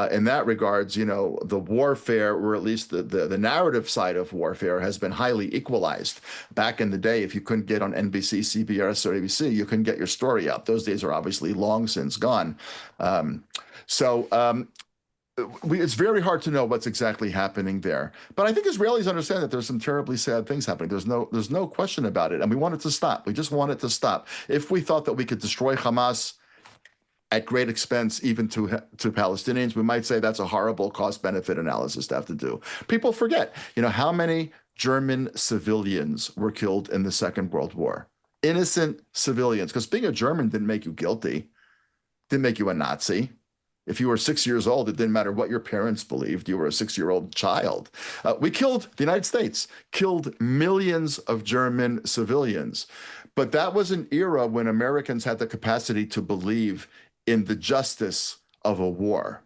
In that regards, the warfare, or at least the narrative side of warfare, has been highly equalized. Back in the day, if you couldn't get on NBC, CBS, or ABC, you couldn't get your story out. Those days are obviously long since gone. It's very hard to know what's exactly happening there. But I think Israelis understand that there's some terribly sad things happening. There's no question about it. And we want it to stop. We just want it to stop. If we thought that we could destroy Hamas at great expense, even to Palestinians, we might say that's a horrible cost-benefit analysis to have to do. People forget, how many German civilians were killed in the Second World War? Innocent civilians, because being a German didn't make you guilty, didn't make you a Nazi. If you were 6 years old, it didn't matter what your parents believed. You were a 6-year-old child. The United States killed millions of German civilians. But that was an era when Americans had the capacity to believe in the justice of a war.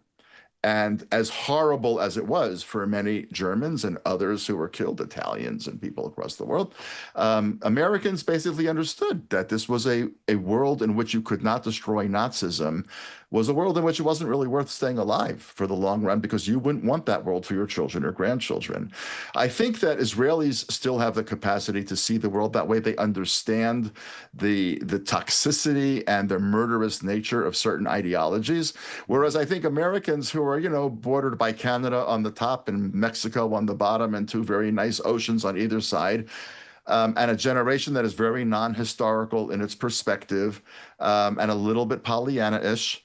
And as horrible as it was for many Germans and others who were killed, Italians and people across the world, Americans basically understood that this was a world in which you could not destroy Nazism, was a world in which it wasn't really worth staying alive for the long run because you wouldn't want that world for your children or grandchildren. I think that Israelis still have the capacity to see the world that way. They understand the toxicity and the murderous nature of certain ideologies, whereas I think Americans who are, bordered by Canada on the top and Mexico on the bottom and 2 very nice oceans on either side, and a generation that is very non-historical in its perspective and a little bit Pollyanna-ish,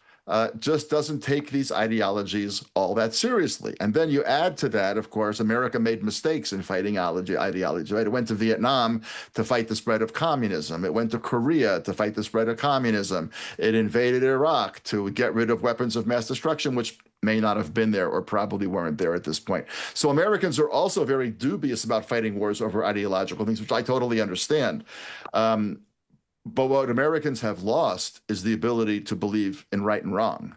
just doesn't take these ideologies all that seriously. And then you add to that, of course, America made mistakes in fighting ideology, right? It went to Vietnam to fight the spread of communism. It went to Korea to fight the spread of communism. It invaded Iraq to get rid of weapons of mass destruction, which may not have been there or probably weren't there at this point. So Americans are also very dubious about fighting wars over ideological things, which I totally understand. But what Americans have lost is the ability to believe in right and wrong,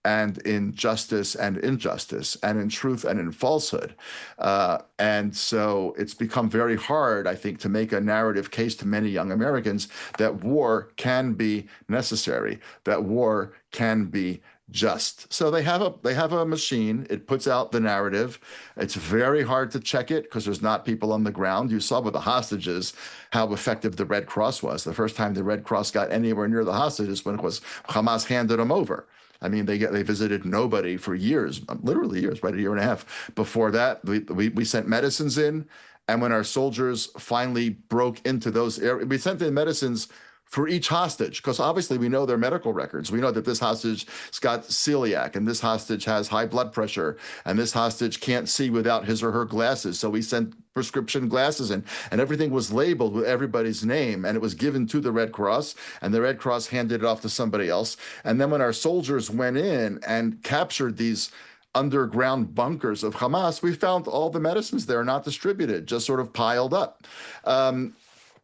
and in justice and injustice, and in truth and in falsehood. And so it's become very hard, I think, to make a narrative case to many young Americans that war can be necessary, that war can be just. So they have a machine. It puts out the narrative. It's very hard to check it because there's not people on the ground. You saw with the hostages how effective the Red Cross was. The first time the Red Cross got anywhere near the hostages when it was Hamas handed them over. I mean, they visited nobody for years, literally years, right? 1.5 years. Before that, we sent medicines in. And when our soldiers finally broke into those areas, we sent in medicines for each hostage, because obviously we know their medical records. We know that this hostage has got celiac, and this hostage has high blood pressure, and this hostage can't see without his or her glasses. So we sent prescription glasses, and everything was labeled with everybody's name, and it was given to the Red Cross, and the Red Cross handed it off to somebody else. And then when our soldiers went in and captured these underground bunkers of Hamas, we found all the medicines there not distributed, just sort of piled up. And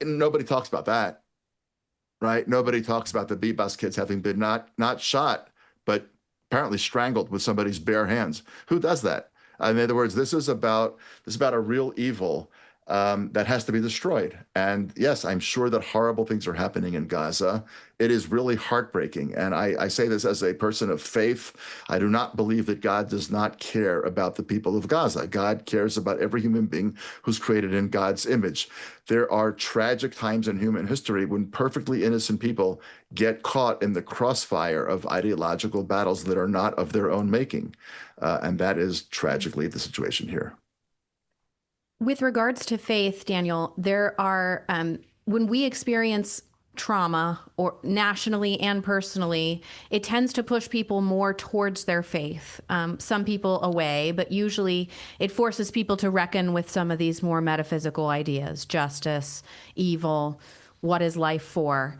nobody talks about that. Right? Nobody talks about the Bebas kids having been not shot, but apparently strangled with somebody's bare hands. Who does that? In other words, this is about a real evil that has to be destroyed. And yes, I'm sure that horrible things are happening in Gaza. It is really heartbreaking. And I say this as a person of faith. I do not believe that God does not care about the people of Gaza. God cares about every human being who's created in God's image. There are tragic times in human history when perfectly innocent people get caught in the crossfire of ideological battles that are not of their own making. And that is tragically the situation here. With regards to faith, Daniel, there are, when we experience trauma, or nationally and personally, it tends to push people more towards their faith. Some people away, but usually it forces people to reckon with some of these more metaphysical ideas: justice, evil, what is life for?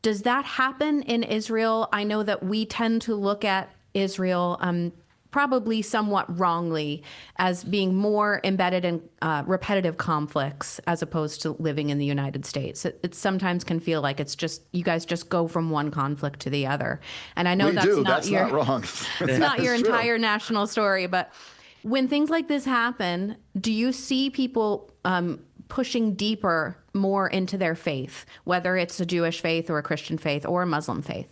Does that happen in Israel? I know that we tend to look at Israel probably somewhat wrongly as being more embedded in repetitive conflicts as opposed to living in the United States. It sometimes can feel like it's just, you guys just go from one conflict to the other. And I know that's not wrong. It's not your entire national story, but when things like this happen, do you see people pushing deeper more into their faith, whether it's a Jewish faith or a Christian faith or a Muslim faith?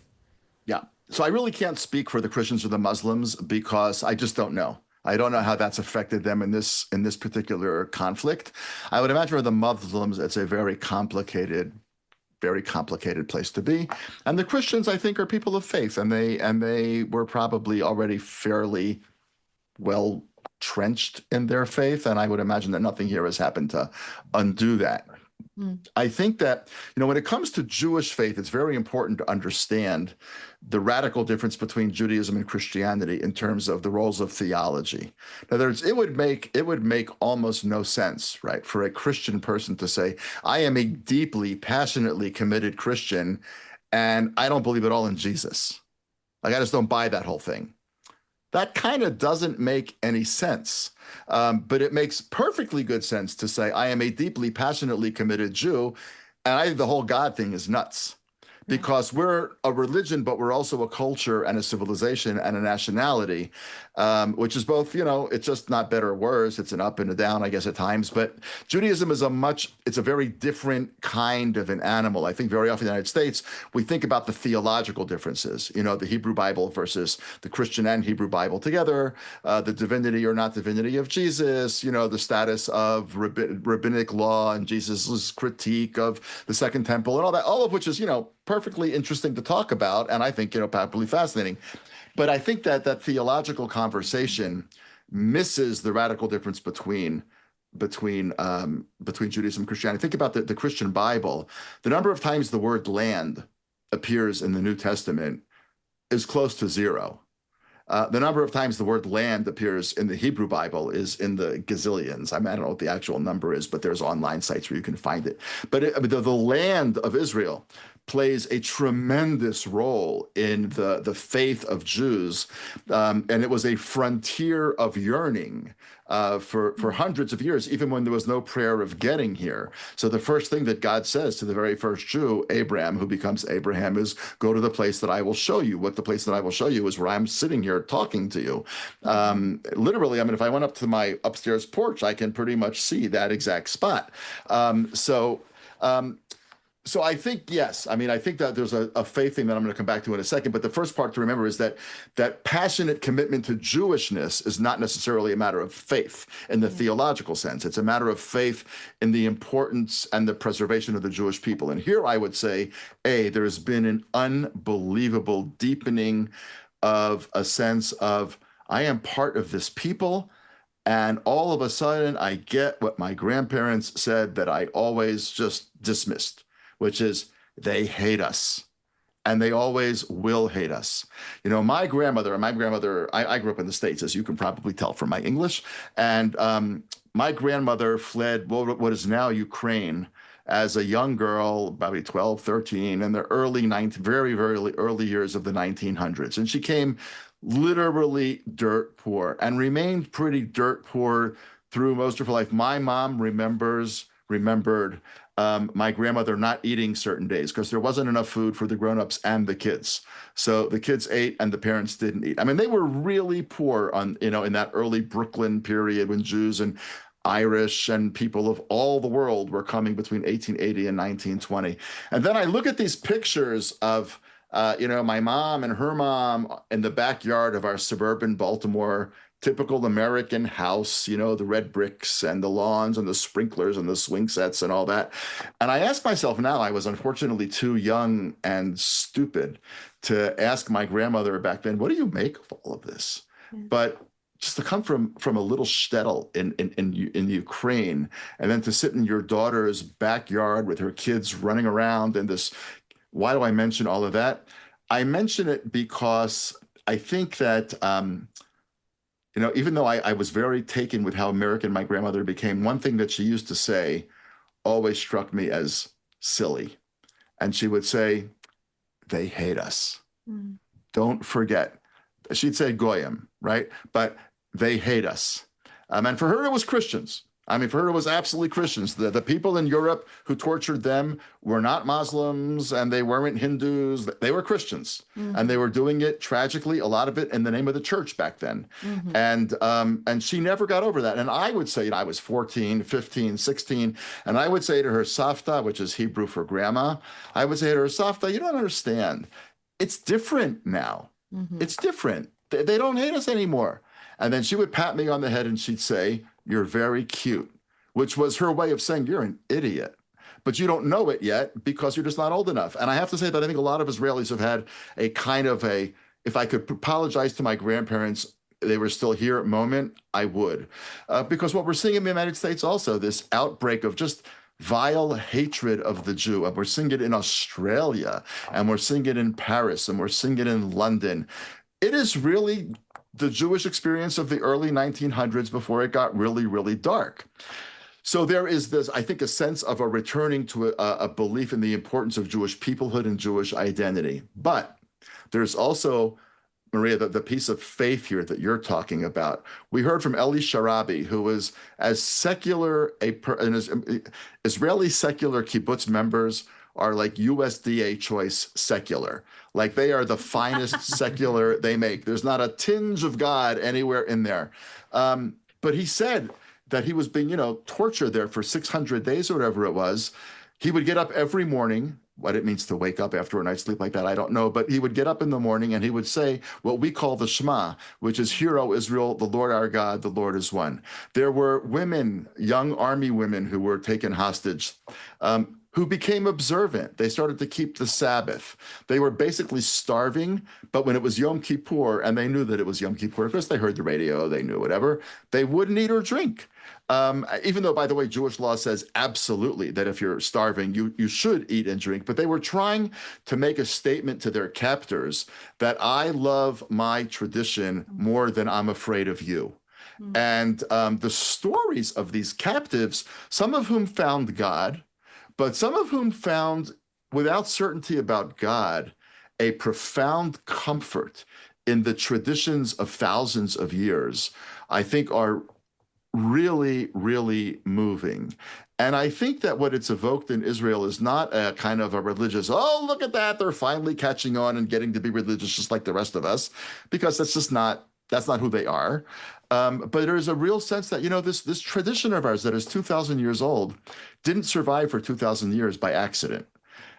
Yeah. So I really can't speak for the Christians or the Muslims because I just don't know. I don't know how that's affected them in this particular conflict. I would imagine for the Muslims, it's a very complicated place to be. And the Christians, I think, are people of faith, and they were probably already fairly well trenched in their faith. And I would imagine that nothing here has happened to undo that. I think that, when it comes to Jewish faith, it's very important to understand the radical difference between Judaism and Christianity in terms of the roles of theology. In other words, it would make almost no sense, right, for a Christian person to say, I am a deeply, passionately committed Christian, and I don't believe at all in Jesus. Like, I just don't buy that whole thing. That kind of doesn't make any sense. But it makes perfectly good sense to say, I am a deeply, passionately committed Jew. And I think the whole God thing is nuts. Because we're a religion, but we're also a culture and a civilization and a nationality, which is both, it's just not better or worse. It's an up and a down, I guess, at times. But Judaism is it's a very different kind of an animal. I think very often in the United States, we think about the theological differences, the Hebrew Bible versus the Christian and Hebrew Bible together, the divinity or not divinity of Jesus, the status of rabbinic law and Jesus's critique of the Second Temple and all that, all of which is, perfectly interesting to talk about, and I think, probably fascinating. But I think that theological conversation misses the radical difference between Judaism and Christianity. Think about the Christian Bible. The number of times the word land appears in the New Testament is close to zero. The number of times the word land appears in the Hebrew Bible is in the gazillions. I don't know what the actual number is, but there's online sites where you can find it. But the land of Israel plays a tremendous role in the faith of Jews. And it was a frontier of yearning for hundreds of years, even when there was no prayer of getting here. So the first thing that God says to the very first Jew, Abraham, who becomes Abraham, is go to the place that I will show you. What the place that I will show you is where I'm sitting here talking to you. Literally, if I went up to my upstairs porch, I can pretty much see that exact spot. So I think, yes, I think that there's a faith thing that I'm going to come back to in a second. But the first part to remember is that passionate commitment to Jewishness is not necessarily a matter of faith in the theological sense. It's a matter of faith in the importance and the preservation of the Jewish people. And here I would say, there has been an unbelievable deepening of a sense of, I am part of this people. And all of a sudden, I get what my grandparents said that I always just dismissed, which is they hate us. And they always will hate us. You know, my grandmother, I grew up in the States, as you can probably tell from my English. And my grandmother fled what is now Ukraine as a young girl, probably 12, 13, in the very, very early years of the 1900s. And she came literally dirt poor and remained pretty dirt poor through most of her life. My mom remembered my grandmother not eating certain days because there wasn't enough food for the grown-ups and the kids. So the kids ate and the parents didn't eat. I mean, they were really poor in that early Brooklyn period when Jews and Irish and people of all the world were coming between 1880 and 1920. And then I look at these pictures of my mom and her mom in the backyard of our suburban Baltimore typical American house, the red bricks and the lawns and the sprinklers and the swing sets and all that. And I ask myself now, I was unfortunately too young and stupid to ask my grandmother back then, what do you make of all of this? But just to come from a little shtetl in Ukraine, and then to sit in your daughter's backyard with her kids running around and this, why do I mention all of that? I mention it because I think that, even though I was very taken with how American my grandmother became, one thing that she used to say always struck me as silly. And she would say, they hate us. Don't forget. She'd say goyim, right? But they hate us. And for her, it was Christians. I mean, for her, it was absolutely Christians. The people in Europe who tortured them were not Muslims and they weren't Hindus. They were Christians. And they were doing it tragically, a lot of it in the name of the church back then. And she never got over that. And I would say, I was 14, 15, 16, and I would say to her, Savta, which is Hebrew for grandma, I would say to her, Savta, you don't understand. It's different now. It's different. They don't hate us anymore. And then she would pat me on the head and she'd say, you're very cute, which was her way of saying you're an idiot, but you don't know it yet because you're just not old enough. And I have to say that I think a lot of Israelis have had a kind of if I could apologize to my grandparents, they were still here moment, I would. Because what we're seeing in the United States also, this outbreak of just vile hatred of the Jew. And we're seeing it in Australia, and we're seeing it in Paris, and we're seeing it in London. It is really the Jewish experience of the early 1900s before it got really, really dark. So there is this, I think, a sense of a returning to a belief in the importance of Jewish peoplehood and Jewish identity. But there's also, Maria, the piece of faith here that you're talking about. We heard from Eli Sharabi, who was as secular, Israeli secular kibbutz members are like USDA choice secular. Like they are the finest secular they make. There's not a tinge of God anywhere in there. But he said that he was being, tortured there for 600 days or whatever it was. He would get up every morning. What it means to wake up after a night's sleep like that, I don't know. But he would get up in the morning and he would say what we call the Shema, which is, Hear, O Israel, the Lord our God, the Lord is one. There were women, young army women who were taken hostage, who became observant. They started to keep the Sabbath. They were basically starving, but when it was Yom Kippur, and they knew that it was Yom Kippur, because they heard the radio, they knew whatever, they wouldn't eat or drink. Even though, by the way, Jewish law says absolutely that if you're starving, you should eat and drink. But they were trying to make a statement to their captors that I love my tradition more than I'm afraid of you. And the stories of these captives, some of whom found God, but some of whom found, without certainty about God, a profound comfort in the traditions of thousands of years, I think are really, really moving. And I think that what it's evoked in Israel is not a kind of a religious, oh, look at that, they're finally catching on and getting to be religious just like the rest of us, because that's not who they are. But there is a real sense that, this tradition of ours that is 2,000 years old didn't survive for 2,000 years by accident.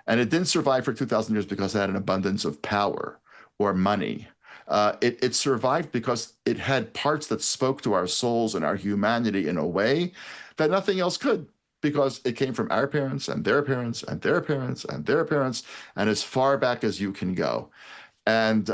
And it didn't survive for 2,000 years because it had an abundance of power or money. It survived because it had parts that spoke to our souls and our humanity in a way that nothing else could, because it came from our parents and their parents and their parents and their parents, and as far back as you can go. And,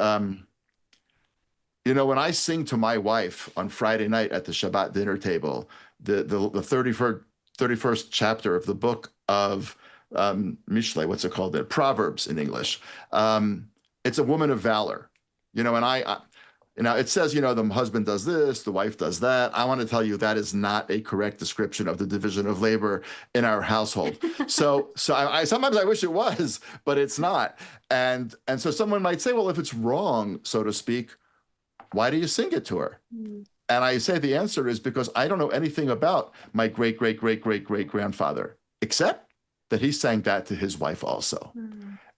when I sing to my wife on Friday night at the Shabbat dinner table, the 31st chapter of the book of Mishle, what's it called? Proverbs in English. It's a woman of valor, and it says, the husband does this, the wife does that. I want to tell you that is not a correct description of the division of labor in our household. So I sometimes I wish it was, but it's not. And so someone might say, well, if it's wrong, so to speak, why do you sing it to her? And I say the answer is because I don't know anything about my great, great, great, great, great grandfather, except that he sang that to his wife also.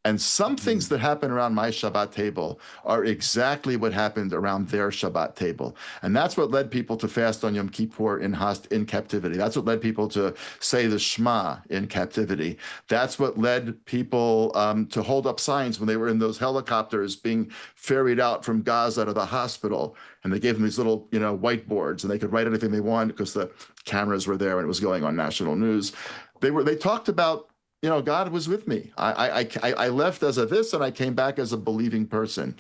And some things that happen around my Shabbat table are exactly what happened around their Shabbat table. And that's what led people to fast on Yom Kippur in captivity. That's what led people to say the Shema in captivity. That's what led people to hold up signs when they were in those helicopters being ferried out from Gaza to the hospital. And they gave them these little, whiteboards, and they could write anything they wanted because the cameras were there and it was going on national news. They talked about, God was with me. I left as a this, and I came back as a believing person.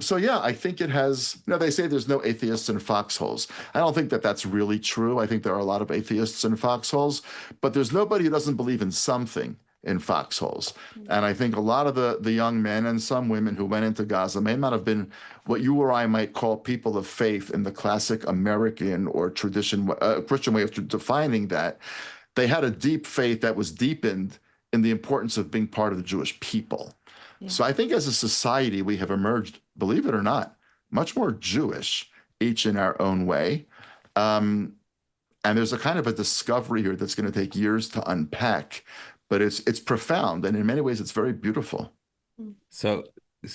So yeah, I think it has. They say there's no atheists in foxholes. I don't think that that's really true. I think there are a lot of atheists in foxholes, but there's nobody who doesn't believe in something in foxholes. And I think a lot of the young men and some women who went into Gaza may not have been what you or I might call people of faith in the classic American or Christian way of defining that. They had a deep faith that was deepened in the importance of being part of the Jewish people. Yeah. So I think as a society, we have emerged, believe it or not, much more Jewish, each in our own way. And there's a kind of a discovery here that's going to take years to unpack, but it's profound. And in many ways, it's very beautiful. So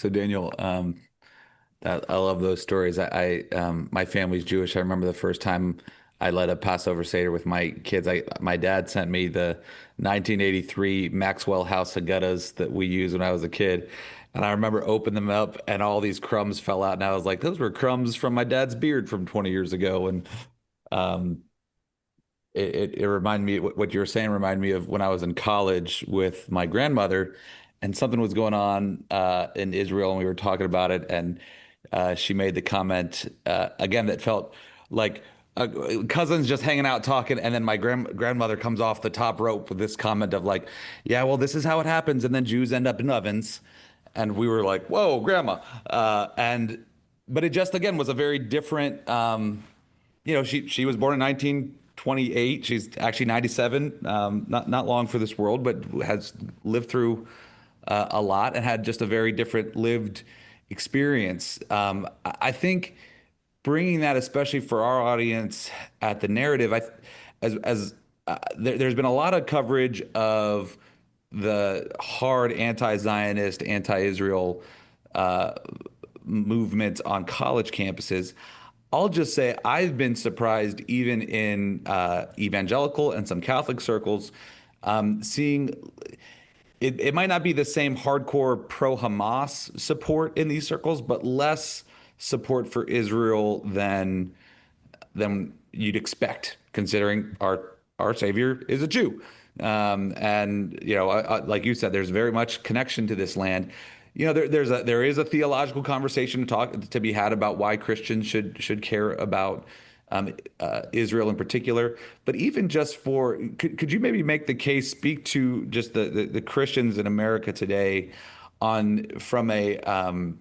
Daniel, I love those stories. My family's Jewish. I remember the first time I led a Passover Seder with my kids. My dad sent me the 1983 Maxwell House Haggadahs that we used when I was a kid. And I remember opening them up and all these crumbs fell out. And I was like, those were crumbs from my dad's beard from 20 years ago. And it reminded me, what you were saying reminded me of when I was in college with my grandmother and something was going on in Israel and we were talking about it. And she made the comment, again, that felt like cousins just hanging out talking, and then my grandmother comes off the top rope with this comment of like, yeah, well, this is how it happens, and then Jews end up in ovens. And we were like, whoa, grandma. But it just, again, was a very different, she was born in 1928. She's actually 97, not long for this world, but has lived through a lot and had just a very different lived experience. I think bringing that, especially for our audience at the narrative, there's been a lot of coverage of the hard anti-Zionist, anti-Israel movements on college campuses. I'll just say I've been surprised, even in evangelical and some Catholic circles, seeing it might not be the same hardcore pro-Hamas support in these circles, but less support for Israel than you'd expect, considering our Savior is a Jew. And like you said, there's very much connection to this land. There is a theological conversation to be had about why Christians should care about Israel in particular. But even just could you maybe make the case, speak to just the Christians in America today from a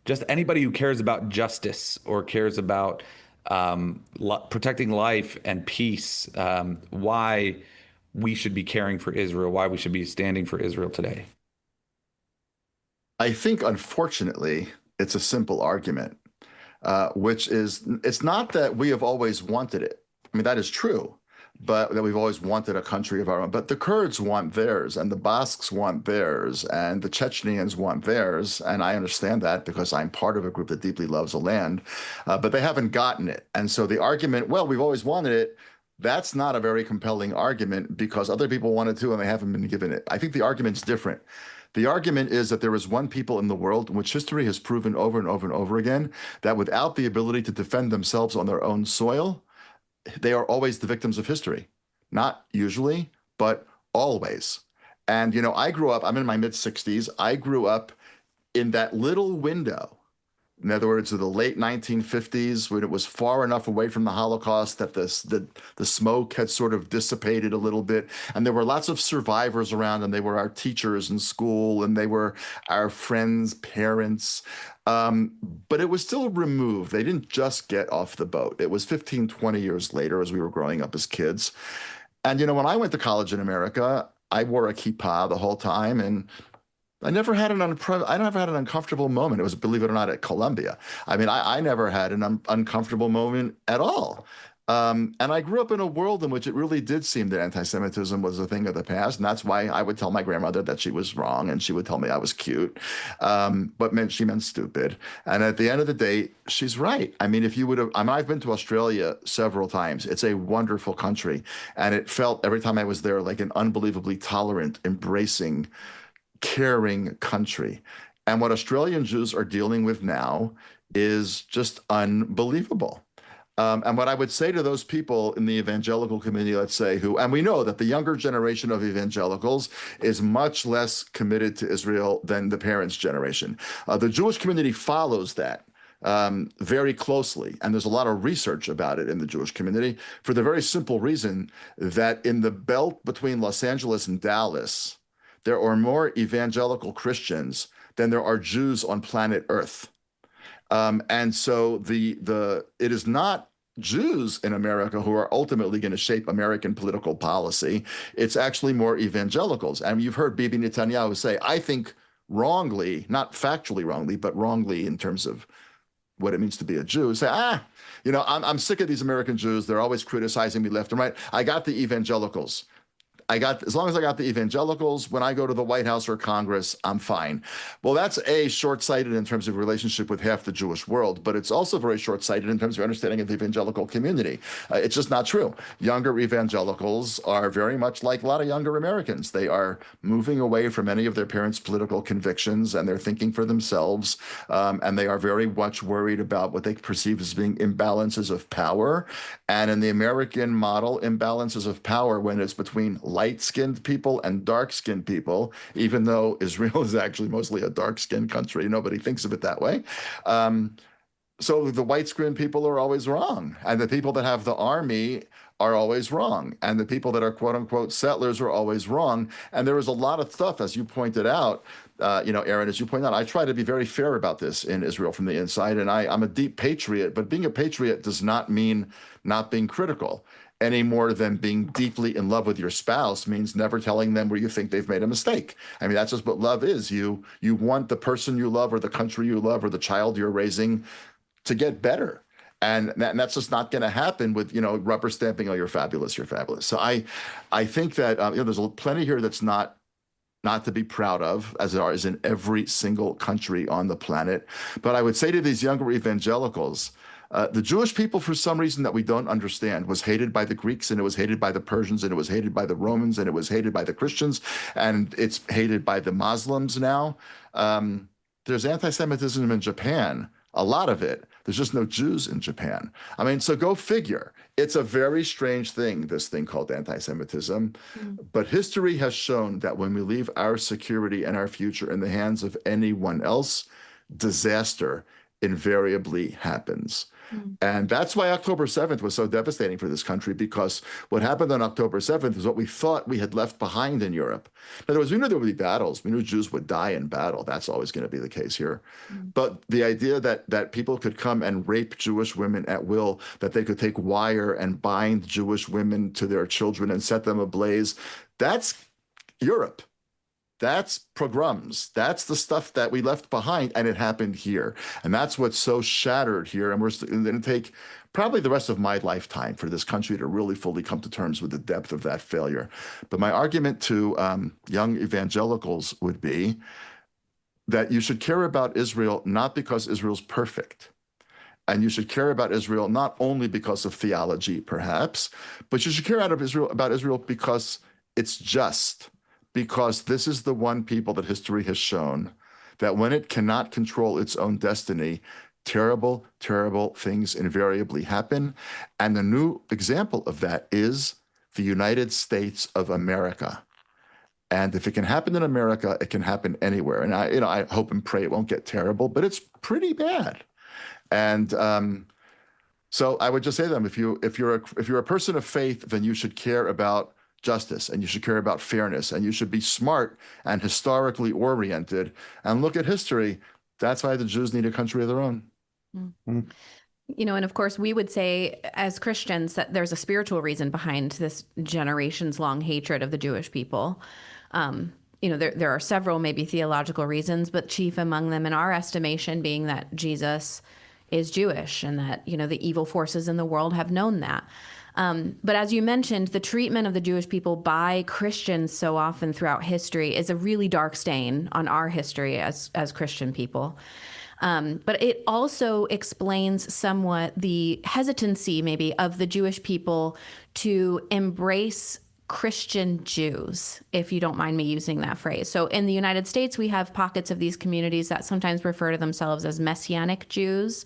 just anybody who cares about justice or cares about protecting life and peace, why we should be caring for Israel, why we should be standing for Israel today? I think, unfortunately, it's a simple argument, which is it's not that we have always wanted it. I mean, that is true, but that we've always wanted a country of our own. But the Kurds want theirs, and the Basques want theirs, and the Chechens want theirs. And I understand that because I'm part of a group that deeply loves a land, but they haven't gotten it. And so the argument, well, we've always wanted it, that's not a very compelling argument because other people wanted to and they haven't been given it. I think the argument's different. The argument is that there is one people in the world in which history has proven over and over and over again that without the ability to defend themselves on their own soil, they are always the victims of history. Not usually, but always. And, I grew up, I'm in my mid-60s. I grew up in that little window In other words, in the late 1950s, when it was far enough away from the Holocaust that the smoke had sort of dissipated a little bit, and there were lots of survivors around, and they were our teachers in school, and they were our friends' parents. Um, but it was still removed. They didn't just get off the boat. It was 15, 20 years later as we were growing up as kids. And, when I went to college in America, I wore a kippah the whole time, and I never had an uncomfortable moment. It was, believe it or not, at Columbia. I mean, I never had an uncomfortable moment at all. And I grew up in a world in which it really did seem that anti-Semitism was a thing of the past, and that's why I would tell my grandmother that she was wrong, and she would tell me I was cute, but she meant stupid. And at the end of the day, she's right. I mean, if you would have, I mean, I've been to Australia several times. It's a wonderful country, and it felt every time I was there like an unbelievably tolerant, embracing, caring country. And what Australian Jews are dealing with now is just unbelievable. And what I would say to those people in the evangelical community, let's say, and we know that the younger generation of evangelicals is much less committed to Israel than the parents' generation. The Jewish community follows that very closely. And there's a lot of research about it in the Jewish community for the very simple reason that in the belt between Los Angeles and Dallas, there are more evangelical Christians than there are Jews on planet Earth. And so it is not Jews in America who are ultimately going to shape American political policy. It's actually more evangelicals. And you've heard Bibi Netanyahu say, I think wrongly, not factually wrongly, but wrongly in terms of what it means to be a Jew, say, I'm sick of these American Jews. They're always criticizing me left and right. I got the evangelicals. As long as I got the evangelicals, when I go to the White House or Congress, I'm fine. Well, that's short-sighted in terms of relationship with half the Jewish world, but it's also very short-sighted in terms of understanding of the evangelical community. It's just not true. Younger evangelicals are very much like a lot of younger Americans. They are moving away from any of their parents' political convictions, and they're thinking for themselves, and they are very much worried about what they perceive as being imbalances of power. And in the American model, imbalances of power, when it's between light-skinned people and dark-skinned people, even though Israel is actually mostly a dark-skinned country. Nobody thinks of it that way. So the white-skinned people are always wrong. And the people that have the army are always wrong. And the people that are quote-unquote settlers are always wrong. And there is a lot of stuff, as you pointed out, Aaron, as you point out, I try to be very fair about this in Israel from the inside. And I'm a deep patriot, but being a patriot does not mean not being critical, any more than being deeply in love with your spouse means never telling them where you think they've made a mistake. I mean, that's just what love is. You want the person you love or the country you love or the child you're raising to get better. And that's just not going to happen with, rubber stamping, oh, you're fabulous, you're fabulous. So I think that there's plenty here that's not to be proud of, as there is in every single country on the planet. But I would say to these younger evangelicals, the Jewish people, for some reason that we don't understand, was hated by the Greeks, and it was hated by the Persians, and it was hated by the Romans, and it was hated by the Christians, and it's hated by the Muslims now. There's anti-Semitism in Japan, a lot of it. There's just no Jews in Japan. I mean, so go figure. It's a very strange thing, this thing called anti-Semitism. But history has shown that when we leave our security and our future in the hands of anyone else, disaster invariably happens. And that's why October 7th was so devastating for this country, because what happened on October 7th is what we thought we had left behind in Europe. In other words, we knew there would be battles. We knew Jews would die in battle. That's always going to be the case here. But the idea that people could come and rape Jewish women at will, that they could take wire and bind Jewish women to their children and set them ablaze, that's Europe. That's pogroms. That's the stuff that we left behind, and it happened here. And that's what's so shattered here. And we're going to take probably the rest of my lifetime for this country to really fully come to terms with the depth of that failure. But my argument to young evangelicals would be that you should care about Israel not because Israel's perfect. And you should care about Israel not only because of theology, perhaps, but you should care about Israel because it's just. Because this is the one people that history has shown that when it cannot control its own destiny, terrible, terrible things invariably happen. And the new example of that is the United States of America. And if it can happen in America, it can happen anywhere. And I hope and pray it won't get terrible, but it's pretty bad. And so I would just say to them, if you're a person of faith, then you should care about justice, and you should care about fairness, and you should be smart and historically oriented and look at history. That's why the Jews need a country of their own. And of course, we would say as Christians that there's a spiritual reason behind this generations long hatred of the Jewish people. There are several maybe theological reasons, but chief among them in our estimation being that Jesus is Jewish and that, the evil forces in the world have known that. But as you mentioned, the treatment of the Jewish people by Christians so often throughout history is a really dark stain on our history as Christian people. But it also explains somewhat the hesitancy maybe of the Jewish people to embrace Christian Jews, if you don't mind me using that phrase. So in the United States, we have pockets of these communities that sometimes refer to themselves as Messianic Jews.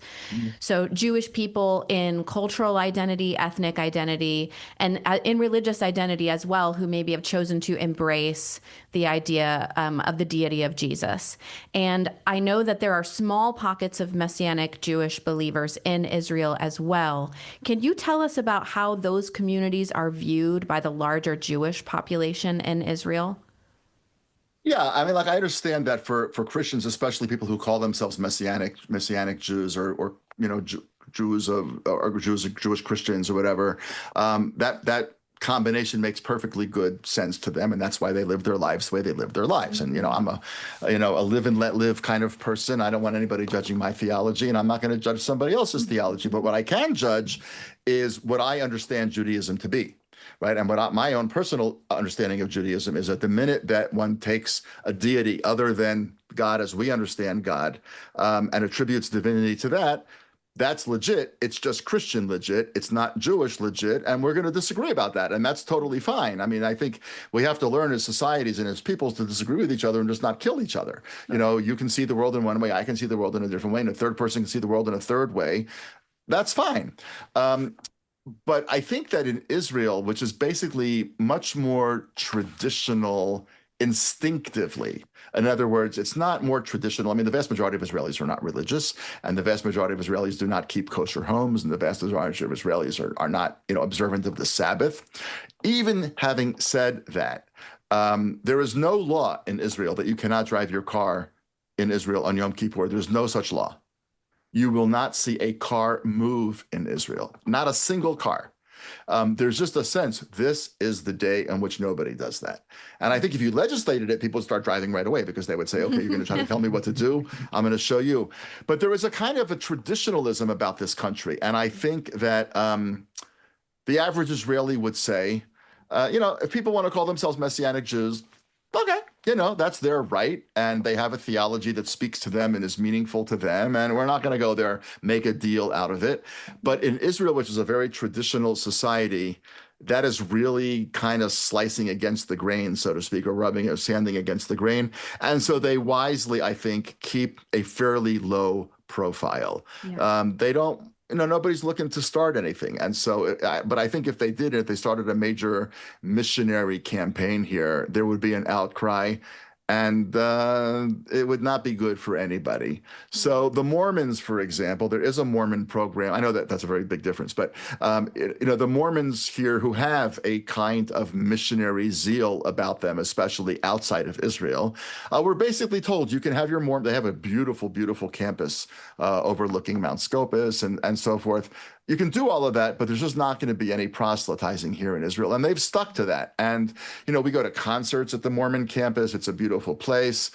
So Jewish people in cultural identity, ethnic identity, and in religious identity as well, who maybe have chosen to embrace the idea of the deity of Jesus. And I know that there are small pockets of Messianic Jewish believers in Israel as well. Can you tell us about how those communities are viewed by the larger Jewish population in Israel? Yeah, I mean, I understand that for Christians, especially people who call themselves Messianic Jews or Jews or Jewish Christians or whatever, that combination makes perfectly good sense to them, and that's why they live their lives the way they live their lives. And I'm a live and let live kind of person. I don't want anybody judging my theology, and I'm not going to judge somebody else's theology. But what I can judge is what I understand Judaism to be. Right. And my own personal understanding of Judaism is that the minute that one takes a deity other than God as we understand God and attributes divinity to that, that's legit. It's just Christian legit. It's not Jewish legit. And we're going to disagree about that. And that's totally fine. I mean, I think we have to learn as societies and as peoples to disagree with each other and just not kill each other. You can see the world in one way. I can see the world in a different way. And a third person can see the world in a third way. That's fine. But I think that in Israel, which is basically much more traditional instinctively, in other words, it's not more traditional. I mean, the vast majority of Israelis are not religious, and the vast majority of Israelis do not keep kosher homes, and the vast majority of Israelis are not, observant of the Sabbath. Even having said that, there is no law in Israel that you cannot drive your car in Israel on Yom Kippur. There's no such law. You will not see a car move in Israel, not a single car. There's just a sense this is the day on which nobody does that. And I think if you legislated it, people would start driving right away because they would say, okay, you're going to try to tell me what to do. I'm going to show you. But there is a kind of a traditionalism about this country. And I think that the average Israeli would say, if people want to call themselves Messianic Jews, okay, that's their right, and they have a theology that speaks to them and is meaningful to them, and we're not going to go there, make a deal out of it. But in Israel, which is a very traditional society, that is really kind of slicing against the grain, so to speak, or rubbing or sanding against the grain. And so they wisely, I think, keep a fairly low profile. Yeah. They don't, nobody's looking to start anything. And so, but I think if they did it, if they started a major missionary campaign here, there would be an outcry, and it would not be good for anybody. So the Mormons, for example, there is a Mormon program. I know that that's a very big difference, but the Mormons here who have a kind of missionary zeal about them, especially outside of Israel, were basically told you can have your Mormon. They have a beautiful, beautiful campus overlooking Mount Scopus and so forth. You can do all of that, but there's just not going to be any proselytizing here in Israel. And they've stuck to that. And, we go to concerts at the Mormon campus. It's a beautiful place.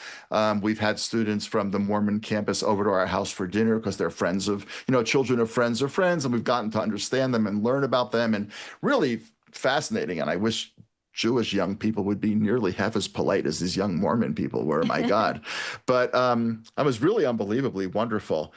We've had students from the Mormon campus over to our house for dinner because they're friends of, children of friends. And we've gotten to understand them and learn about them, and really fascinating. And I wish Jewish young people would be nearly half as polite as these young Mormon people were. My God. But it was really unbelievably wonderful.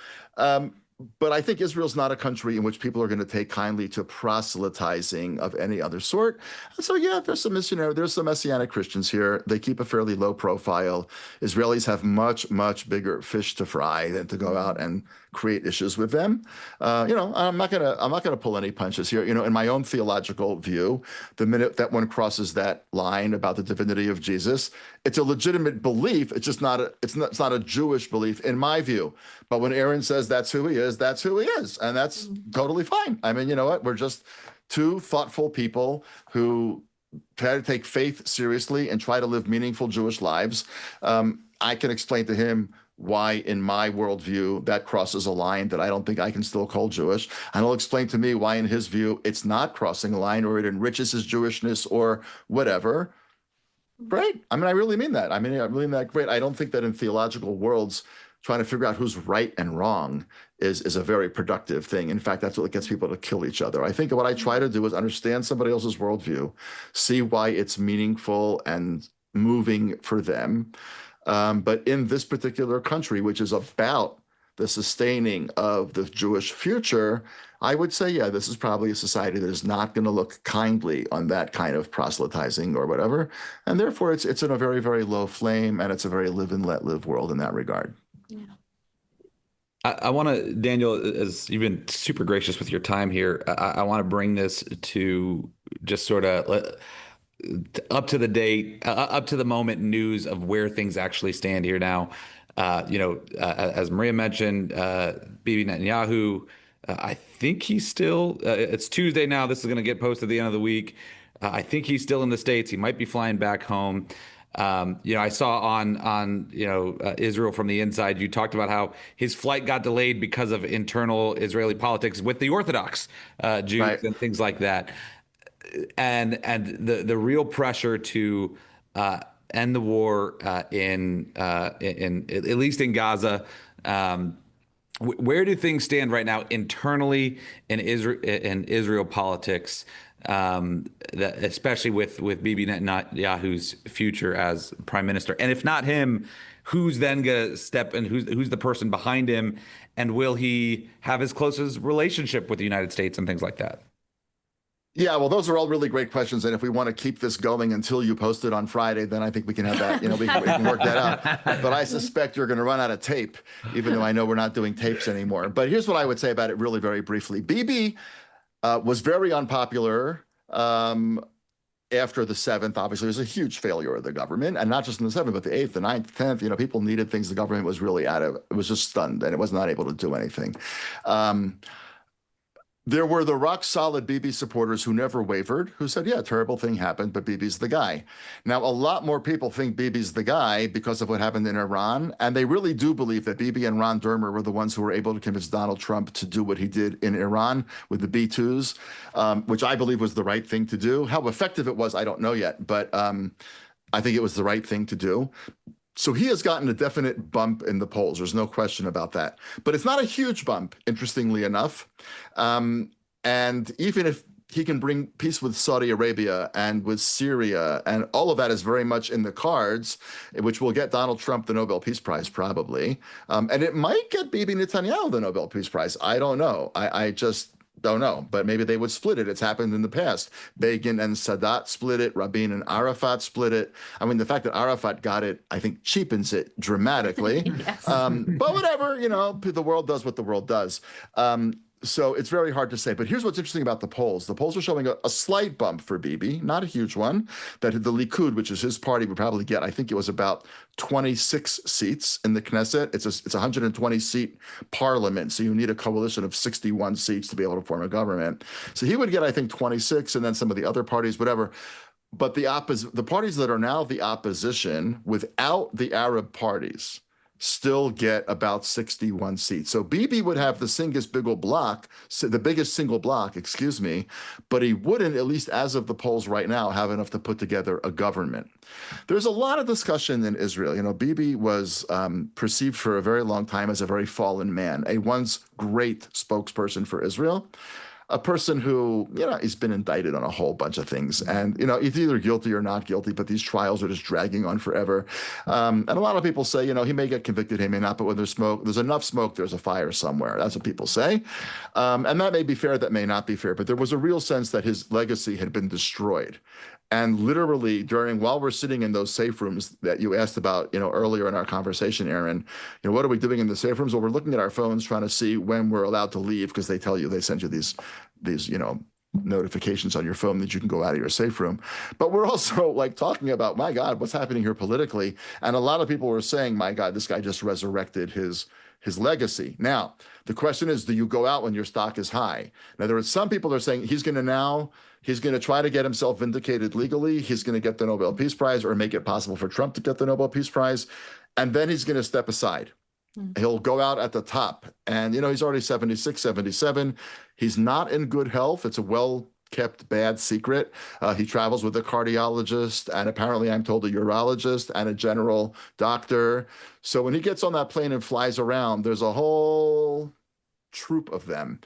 But I think Israel's not a country in which people are going to take kindly to proselytizing of any other sort. And so, yeah, there's some missionary, there's some Messianic Christians here. They keep a fairly low profile. Israelis have much, much bigger fish to fry than to go out and create issues with them. I'm not gonna pull any punches here. In my own theological view, the minute that one crosses that line about the divinity of Jesus, it's a legitimate belief. It's just it's not a Jewish belief in my view. But when Aaron says that's who he is, that's who he is, and that's totally fine. I mean, you know what? We're just two thoughtful people who try to take faith seriously and try to live meaningful Jewish lives. I can explain to him why, in my worldview, that crosses a line that I don't think I can still call Jewish. And he'll explain to me why, in his view, it's not crossing a line or it enriches his Jewishness or whatever. Great. I mean, I really mean that. I really mean that great. I don't think that in theological worlds, trying to figure out who's right and wrong is a very productive thing. In fact, that's what gets people to kill each other. I think what I try to do is understand somebody else's worldview, see why it's meaningful and moving for them. But in this particular country, which is about the sustaining of the Jewish future, I would say, yeah, this is probably a society that is not going to look kindly on that kind of proselytizing or whatever. And therefore, it's in a very, very low flame, and it's a very live and let live world in that regard. Yeah. I want to, Daniel, as you've been super gracious with your time here, I want to bring this to just sort of up to the date, up to the moment news of where things actually stand here now. As Maria mentioned, Bibi Netanyahu, I think he's still, it's Tuesday now. This is going to get posted at the end of the week. I think he's still in the States. He might be flying back home. I saw on Israel from the Inside, you talked about how his flight got delayed because of internal Israeli politics with the Orthodox Jews Right. and things like that. And the real pressure to end the war in at least in Gaza. Where do things stand right now internally in Israel politics, especially with Bibi Netanyahu's future as prime minister? And if not him, who's then going to step in? Who's the person behind him? And will he have his closest relationship with the United States and things like that? Yeah, well, those are all really great questions. And if we want to keep this going until you post it on Friday, then I think we can have that, we can work that out. But I suspect you're going to run out of tape, even though I know we're not doing tapes anymore. But here's what I would say about it really very briefly. Bibi was very unpopular after the 7th. Obviously, it was a huge failure of the government, and not just in the 7th, but the 8th, the 9th, 10th. People needed things. The government was really it was just stunned, and it was not able to do anything. There were the rock-solid Bibi supporters who never wavered, who said, yeah, terrible thing happened, but Bibi's the guy. Now, a lot more people think Bibi's the guy because of what happened in Iran, and they really do believe that Bibi and Ron Dermer were the ones who were able to convince Donald Trump to do what he did in Iran with the B-2s, which I believe was the right thing to do. How effective it was, I don't know yet, but I think it was the right thing to do. So he has gotten a definite bump in the polls. There's no question about that. But it's not a huge bump, interestingly enough. And even if he can bring peace with Saudi Arabia and with Syria, and all of that is very much in the cards, which will get Donald Trump the Nobel Peace Prize probably. And it might get Bibi Netanyahu the Nobel Peace Prize. I don't know. I just don't know, but maybe they would split it. It's happened in the past. Begin and Sadat split it. Rabin and Arafat split it. I mean, the fact that Arafat got it, I think, cheapens it dramatically. Yes. But whatever, the world does what the world does. So it's very hard to say. But here's what's interesting about the polls. The polls are showing a slight bump for Bibi, not a huge one, that the Likud, which is his party, would probably get, I think it was about 26 seats in the Knesset. It's a 120-seat parliament, so you need a coalition of 61 seats to be able to form a government. So he would get, I think, 26, and then some of the other parties, whatever. But the parties that are now the opposition, without the Arab parties, still get about 61 seats. So Bibi would have the biggest single block, but he wouldn't, at least as of the polls right now, have enough to put together a government. There's a lot of discussion in Israel. Bibi was perceived for a very long time as a very fallen man, a once great spokesperson for Israel. a person who, he's been indicted on a whole bunch of things. And, he's either guilty or not guilty, but these trials are just dragging on forever. And a lot of people say, he may get convicted, he may not, but when there's smoke, there's enough smoke, there's a fire somewhere. That's what people say. And that may be fair, that may not be fair, but there was a real sense that his legacy had been destroyed. And literally while we're sitting in those safe rooms that you asked about, earlier in our conversation, Aaron, what are we doing in the safe rooms? Well, we're looking at our phones trying to see when we're allowed to leave, because they send you these, notifications on your phone that you can go out of your safe room. But we're also talking about, my God, what's happening here politically? And a lot of people were saying, my God, this guy just resurrected his legacy. Now, the question is, do you go out when your stock is high? Now, there are some people that are saying he's going to try to get himself vindicated legally. He's going to get the Nobel Peace Prize, or make it possible for Trump to get the Nobel Peace Prize. And then he's going to step aside. He'll go out at the top. And, he's already 76, 77. He's not in good health. It's a well-kept bad secret. He travels with a cardiologist, and apparently, I'm told, a urologist and a general doctor. So when he gets on that plane and flies around, there's a whole troop of them,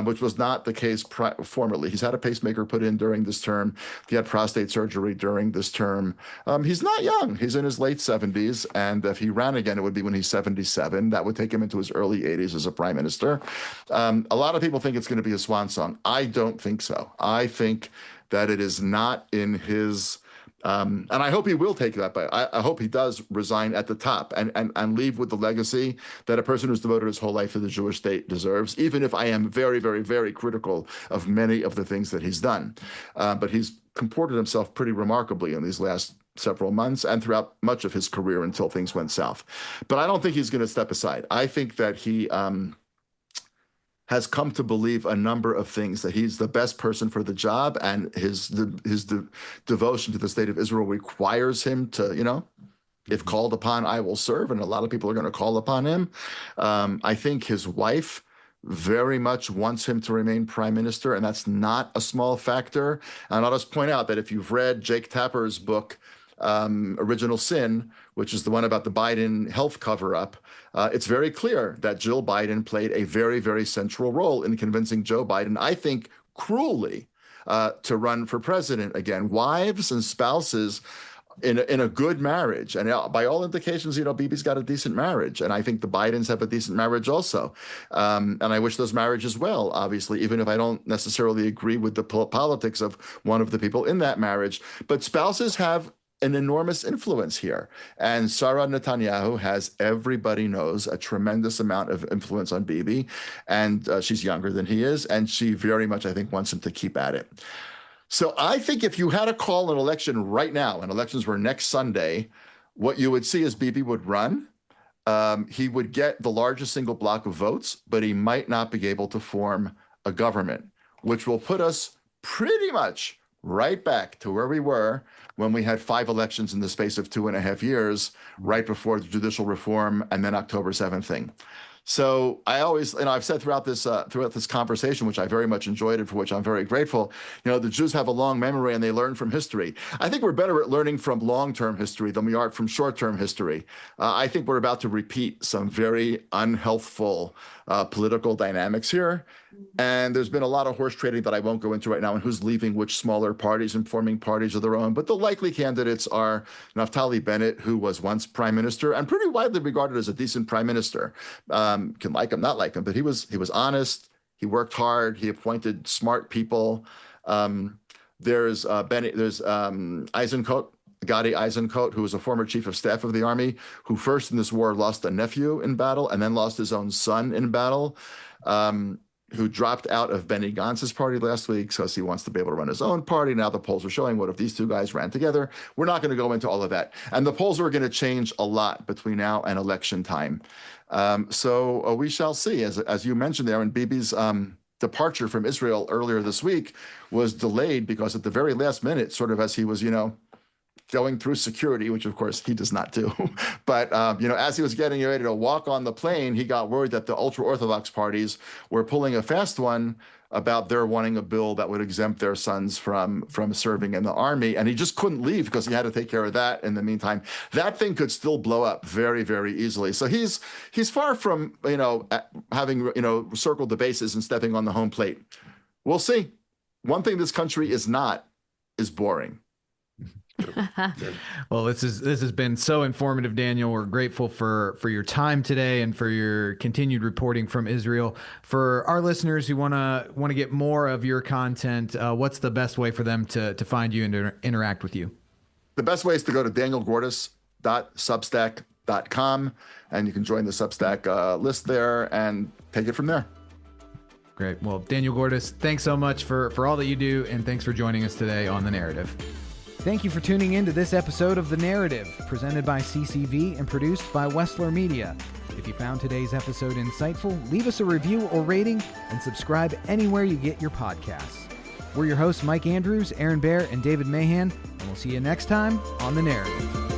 which was not the case formerly. He's had a pacemaker put in during this term. He had prostate surgery during this term. He's not young. He's in his late 70s. And if he ran again, it would be when he's 77. That would take him into his early 80s as a prime minister. A lot of people think it's going to be a swan song. I don't think so. I think that it is not in his... and I hope he will take that, but I hope he does resign at the top and leave with the legacy that a person who's devoted his whole life to the Jewish state deserves, even if I am very, very, very critical of many of the things that he's done. But he's comported himself pretty remarkably in these last several months and throughout much of his career until things went south. But I don't think he's going to step aside. I think that he... has come to believe a number of things, that he's the best person for the job, and his devotion to the state of Israel requires him to, if called upon, I will serve. And a lot of people are going to call upon him. I think his wife very much wants him to remain prime minister, and that's not a small factor. And I'll just point out that if you've read Jake Tapper's book, Original Sin, which is the one about the Biden health cover-up, it's very clear that Jill Biden played a very, very central role in convincing Joe Biden, I think cruelly, to run for president again. Wives and spouses in a good marriage, and by all indications, Bibi's got a decent marriage, and I think the Bidens have a decent marriage also. And I wish those marriages well, obviously, even if I don't necessarily agree with the politics of one of the people in that marriage. But spouses have an enormous influence here. And Sarah Netanyahu has, everybody knows, a tremendous amount of influence on Bibi. And she's younger than he is. And she very much, I think, wants him to keep at it. So I think if you had to call an election right now, and elections were next Sunday, what you would see is Bibi would run. He would get the largest single block of votes, but he might not be able to form a government, which will put us pretty much right back to where we were when we had 5 elections in the space of 2.5 years, right before the judicial reform and then October 7th thing. So I always, I've said throughout this conversation, which I very much enjoyed and for which I'm very grateful, the Jews have a long memory and they learn from history. I think we're better at learning from long-term history than we are from short-term history. I think we're about to repeat some very unhealthful political dynamics here. And there's been a lot of horse trading that I won't go into right now, and who's leaving which smaller parties and forming parties of their own. But the likely candidates are Naftali Bennett, who was once prime minister and pretty widely regarded as a decent prime minister. Can like him, not like him, but he was honest. He worked hard. He appointed smart people. There's Bennett. There's Eisenkot. Gadi Eisenkot, who was a former chief of staff of the army, who first in this war lost a nephew in battle and then lost his own son in battle, who dropped out of Benny Gantz's party last week because he wants to be able to run his own party. Now the polls are showing, what if these two guys ran together? We're not going to go into all of that. And the polls are going to change a lot between now and election time. So we shall see. As you mentioned there, and Bibi's departure from Israel earlier this week was delayed because at the very last minute, sort of as he was, going through security, which of course he does not do. But, as he was getting ready to walk on the plane, he got word that the ultra-Orthodox parties were pulling a fast one about their wanting a bill that would exempt their sons from serving in the army. And he just couldn't leave because he had to take care of that in the meantime. That thing could still blow up very, very easily. So he's far from, having, circled the bases and stepping on the home plate. We'll see. One thing this country is not is boring. Well, this has been so informative, Daniel. We're grateful for your time today and for your continued reporting from Israel. For our listeners who want to get more of your content, what's the best way for them to find you and to interact with you? The best way is to go to danielgordis.substack.com, and you can join the Substack list there and take it from there. Great. Well, Daniel Gordis, thanks so much for all that you do, and thanks for joining us today on The Narrative. Thank you for tuning in to this episode of The Narrative, presented by CCV and produced by Westler Media. If you found today's episode insightful, leave us a review or rating and subscribe anywhere you get your podcasts. We're your hosts, Mike Andrews, Aaron Baer, and David Mahan, and we'll see you next time on The Narrative.